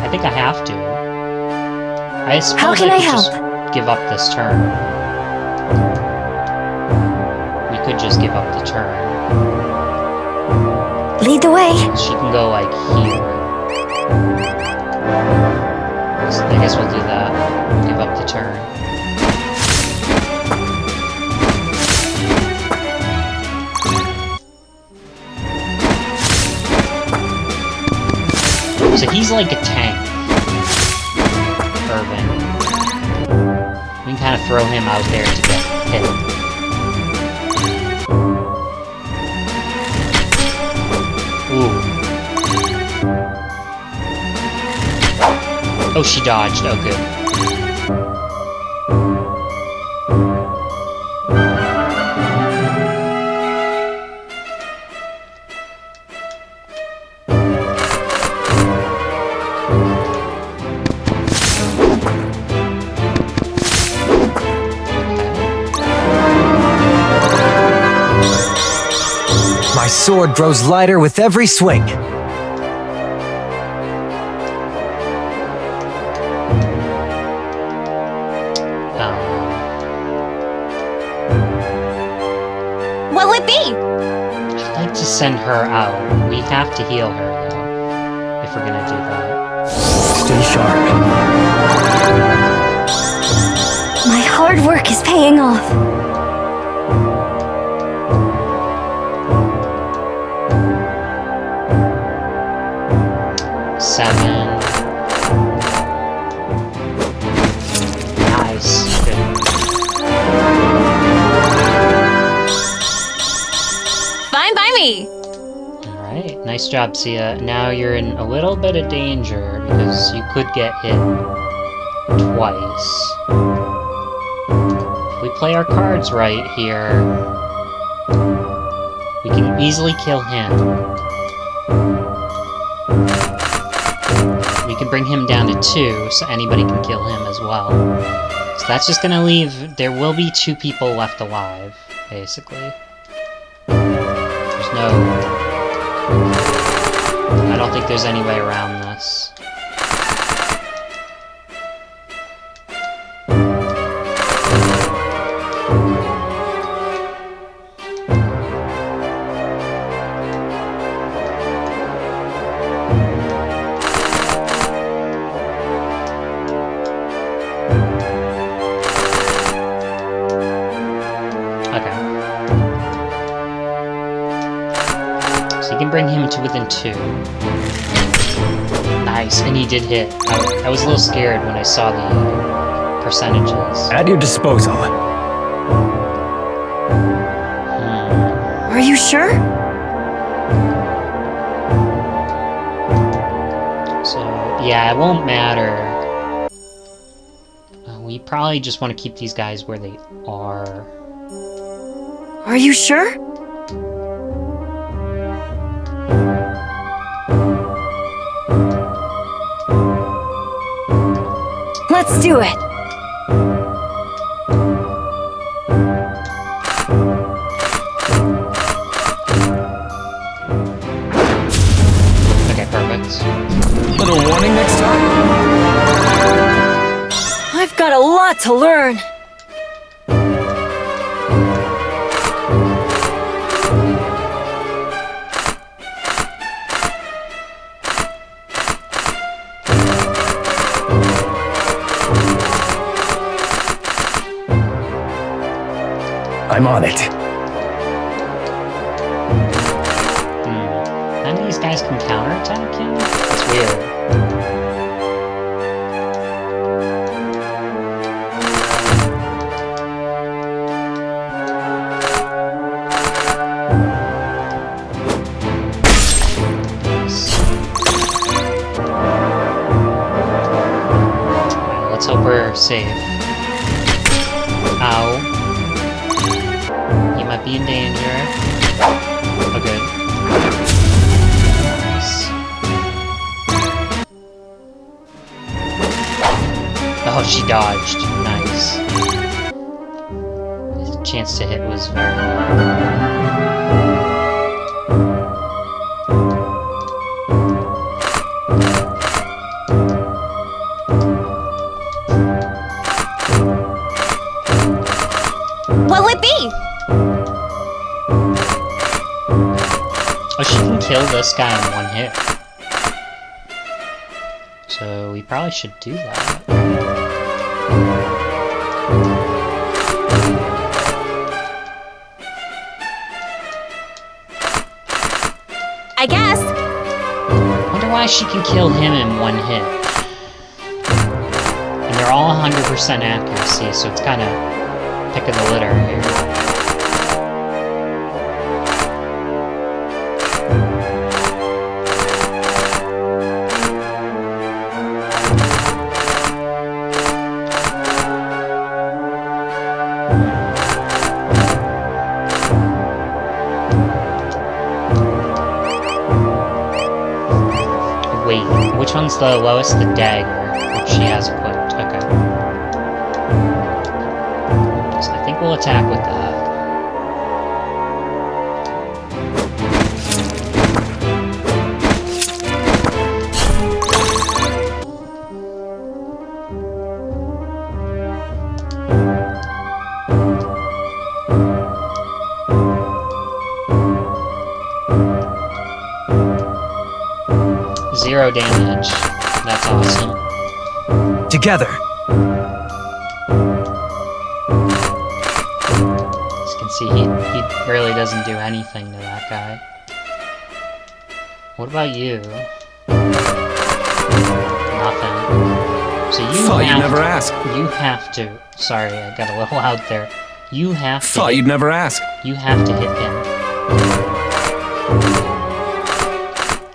I think I have to. I suppose How can I could help? just give up this turn. We could just give up the turn. Lead the way. She can go like here. So I guess we'll do that. Give up the turn. So he's like a tank. Urban. We can kind of throw him out there to get hit. Ooh. Oh, she dodged. Oh, good. My sword grows lighter with every swing. What'll it be? I'd like to send her out. We have to heal her, though, if we're gonna do that. Stay sharp. My hard work is paying off. Seven. Nice. Good. Fine by me. Alright, nice job, Sia. Now you're in a little bit of danger because you could get hit twice. If we play our cards right here, we can easily kill him. We can bring him down to 2, so anybody can kill him as well. So that's just gonna leave... There will be 2 people left alive, basically. There's no... I don't think there's any way around this. Okay. So you can bring him to within 2. Nice, and he did hit. I was a little scared when I saw the percentages. At your disposal. Are you sure? So, yeah, it won't matter. We probably just want to keep these guys where they are. Are you sure? Let's do it. Okay, perfect. Little warning next time? I've got a lot to learn. I'm on it. None of these guys can counterattack him? That's weird. Let's hope we're safe. Ow. He might be in danger. Oh, good. Nice. Oh, she dodged. Nice. chance to hit was very low. What'll it be? Oh, she can kill this guy in one hit. So we probably should do that. I guess. Wonder why she can kill him in one hit. And they're all 100% accuracy, so it's kind of pick of the litter here. Wait, which one's the lowest? The dagger, which she has equipped. Okay. So I think we'll attack with that. Zero damage. That's awesome. Together. As you can see, he really doesn't do anything to that guy. What about you? Nothing. So you Thought you'd have never to, ask. You have to. Sorry, I got a little out there. You have to. Thought you'd never ask. You have to hit him.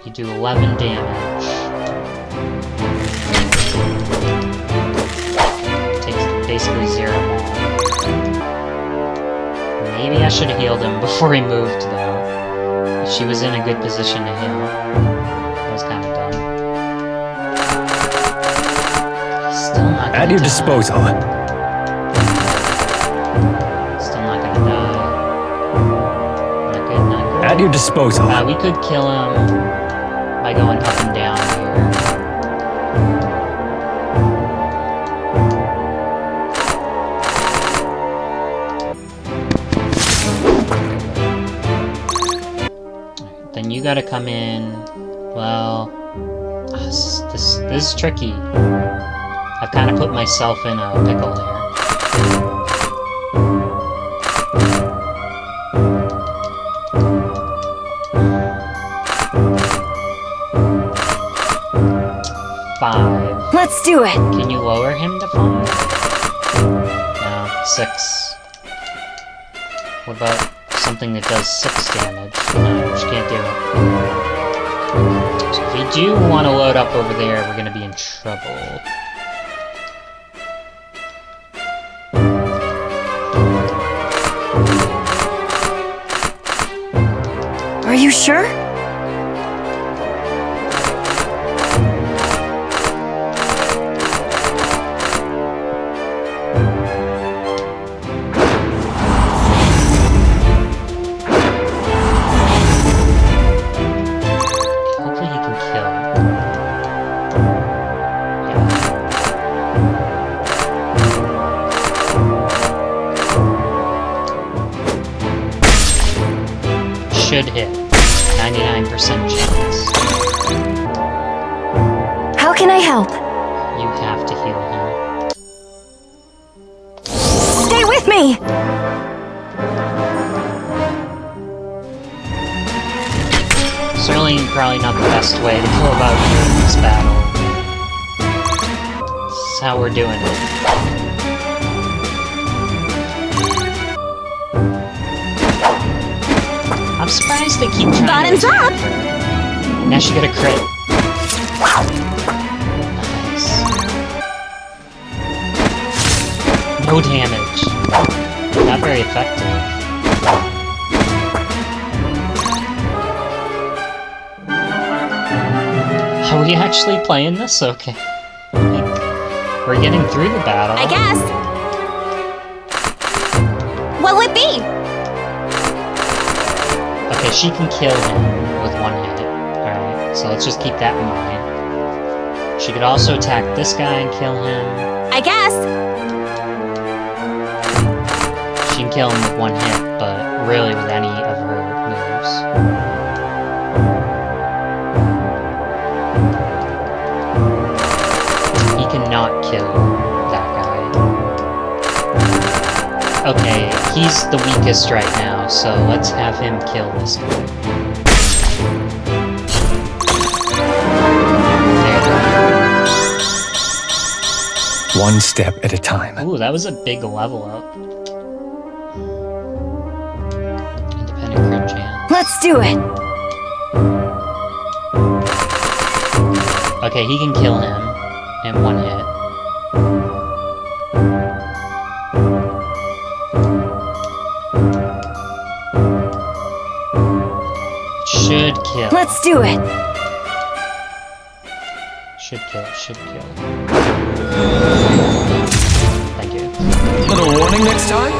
You do 11 damage. Takes basically 0 more. Maybe I should have healed him before he moved, though. She was in a good position to heal. That was kind of dumb. Still not gonna At your die. disposal. Still not gonna die. Not good, not good. At your disposal. We could kill him by going up and down here. Then you gotta come in. Well, this is tricky. I've kind of put myself in a pickle here. 5. Let's do it. Can you lower him to 5? No, 6. What about something that does 6 damage? No, she can't do it. So if we do want to load up over there, we're going to be in trouble. Are you sure? Hopefully he can kill. Yeah. Should hit. 99% chance. How can I help? You have to heal him. Stay with me! Certainly probably not the best way to go about doing this battle. This is how we're doing it. I'm surprised they keep trying Bottoms to attack up. her. Now she got a crit. Nice. No damage. Not very effective. Are we actually playing this? Okay. We're getting through the battle. I guess. what'll it be? Okay, she can kill him with one hit. Alright, so let's just keep that in mind. She could also attack this guy and kill him. I guess. She can kill him with one hit, but really with any of her moves. He cannot kill that guy. Okay, he's the weakest right now, so let's have him kill this guy. One step at a time. Ooh, that was a big level up. Independent crit chance. Let's do it. Okay, he can kill him in one hit. Should kill. Let's do it. Should kill, should kill. Thank you. Little warning next time?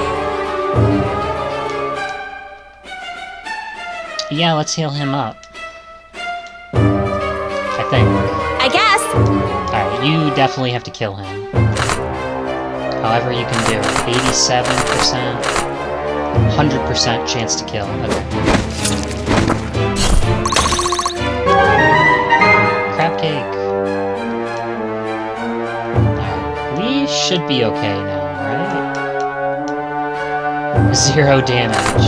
Yeah, let's heal him up. I think. I guess. Alright, you definitely have to kill him. However you can do it. 87%. 100% chance to kill. Okay. Crab cake. Alright, we should be okay now, right? 0 damage.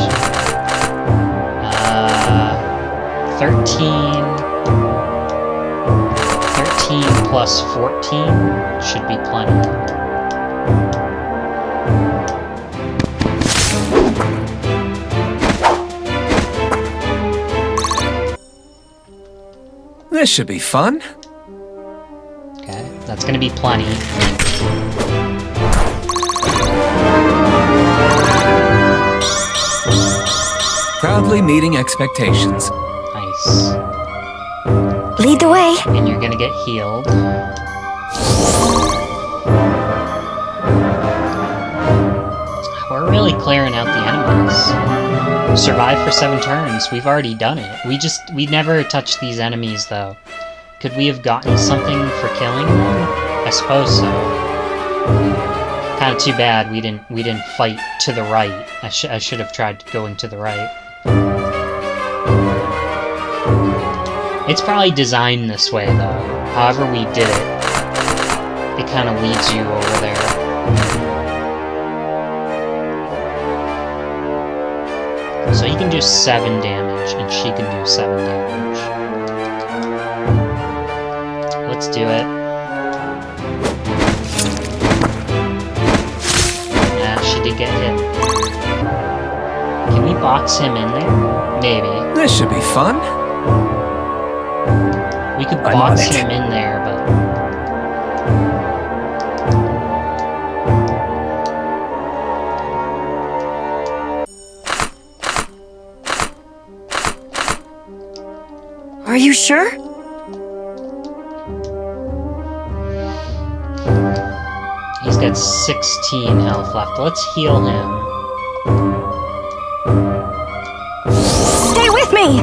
13 plus 14 should be plenty. This should be fun. Okay, that's gonna be plenty. Proudly meeting expectations. Nice. Lead the way. And you're gonna get healed. We're really clearing out the enemies. Survive for 7 turns. We've already done it. We never touched these enemies though. Could we have gotten something for killing them? I suppose so. Kind of too bad we didn't fight to the right. I should have tried going to the right. It's probably designed this way though. However we did it, it kind of leads you over there. So he can do 7 damage, and she can do 7 damage. Let's do it. Nah, she did get hit. Can we box him in there? Maybe. This should be fun. We could I'm box on it. him in there, but... Are you sure? He's got 16 health left. Let's heal him. Stay with me!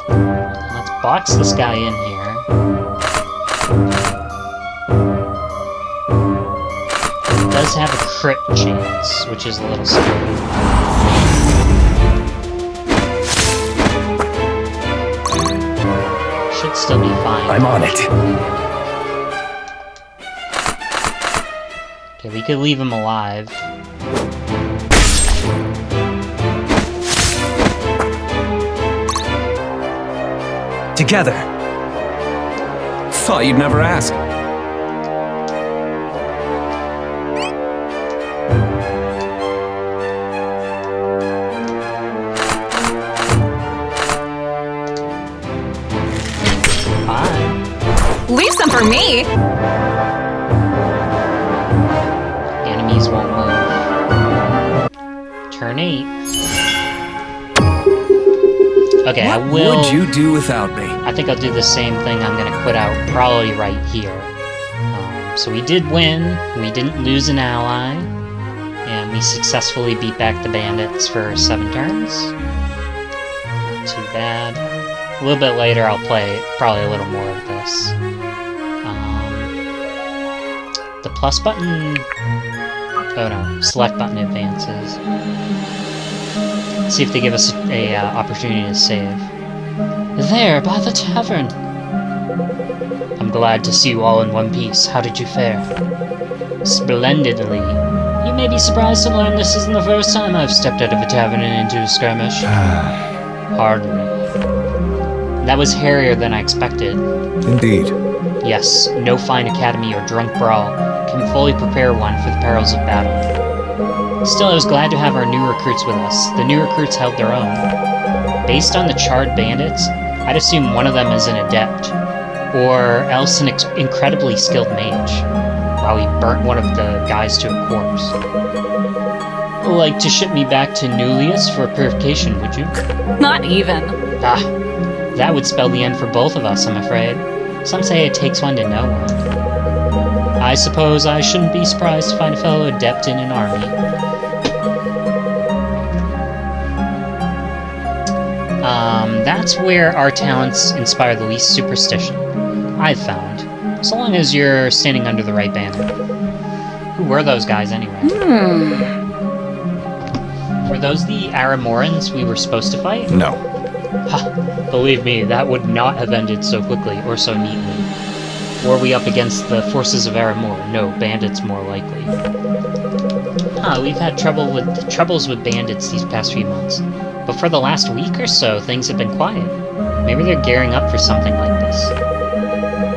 Let's box this guy in here. It does have a crit chance, which is a little scary. Should still be fine. I'm on it. Okay, we could leave him alive. Together. Thought you'd never ask. Fine. Leave some for me! Enemies won't move. Turn 8. Okay, I What will... would you do without me? I think I'll do the same thing. I'm gonna quit out probably right here. So we did win. We didn't lose an ally. And We successfully beat back the bandits for 7 turns. Not too bad. A little bit later I'll play probably a little more of this. The plus button... Oh no, select button advances. Let's see if they give us a opportunity to save. There, by the tavern! I'm glad to see you all in one piece. How did you fare? Splendidly. You may be surprised to learn this isn't the first time I've stepped out of a tavern and into a skirmish. Hardly. That was hairier than I expected. Indeed. Yes, no fine academy or drunk brawl can fully prepare one for the perils of battle. Still, I was glad to have our new recruits with us. The new recruits held their own. Based on the charred bandits, I'd assume one of them is an adept, or else an incredibly skilled mage, while he burnt one of the guys to a corpse. Like to ship me back to Nullius for purification, would you? Not even. Ah, that would spell the end for both of us, I'm afraid. Some say it takes one to know one. I suppose I shouldn't be surprised to find a fellow adept in an army. That's where our talents inspire the least superstition, I've found. So long as you're standing under the right banner. Who were those guys anyway? Were those the Aramorans we were supposed to fight? No. Ha! Believe me, that would not have ended so quickly or so neatly. Were we up against the forces of Aramor? No, bandits more likely. We've had troubles with bandits these past few months. But for the last week or so, things have been quiet. Maybe they're gearing up for something like this.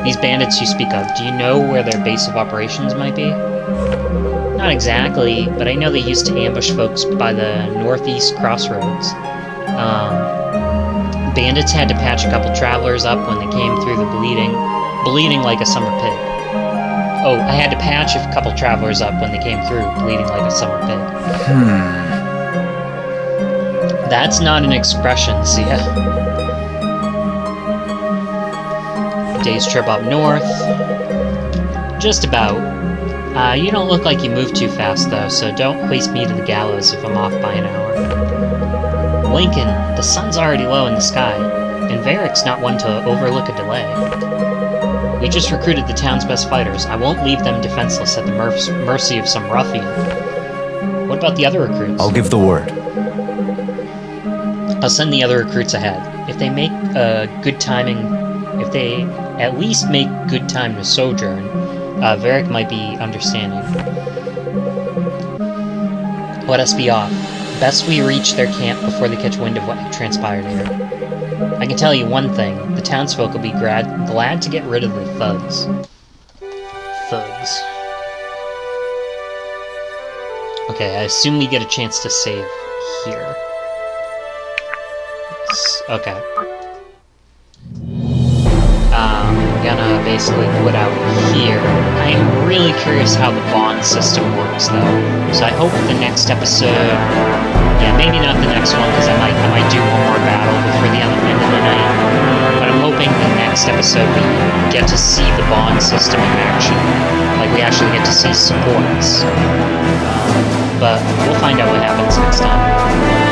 These bandits you speak of, do you know where their base of operations might be? Not exactly, but I know they used to ambush folks by the northeast crossroads. Bandits had to patch a couple travelers up when they came through the bleeding like a summer pig. Oh, I had to patch a couple travelers up when they came through, bleeding like a summer pig. That's not an expression, see ya. Day's trip up north. Just about. You don't look like you move too fast, though, so don't hoist me to the gallows if I'm off by an hour. Lincoln, the sun's already low in the sky, and Varric's not one to overlook a delay. We just recruited the town's best fighters. I won't leave them defenseless at the mercy of some ruffian. What about the other recruits? I'll give the word. I'll send the other recruits ahead. If they make good timing, if they at least make good time to sojourn, Varric might be understanding. Let us be off. Best we reach their camp before they catch wind of what transpired here. I can tell you one thing, the townsfolk will be glad to get rid of the thugs. Thugs. Okay, I assume we get a chance to save here. Okay. Gonna basically put out here. I am really curious how the bond system works, though. So I hope the next episode... Yeah, maybe not the next one, because I might do one more battle before the end of the night. But I'm hoping the next episode we get to see the bond system in action. Like, we actually get to see supports. But we'll find out what happens next time.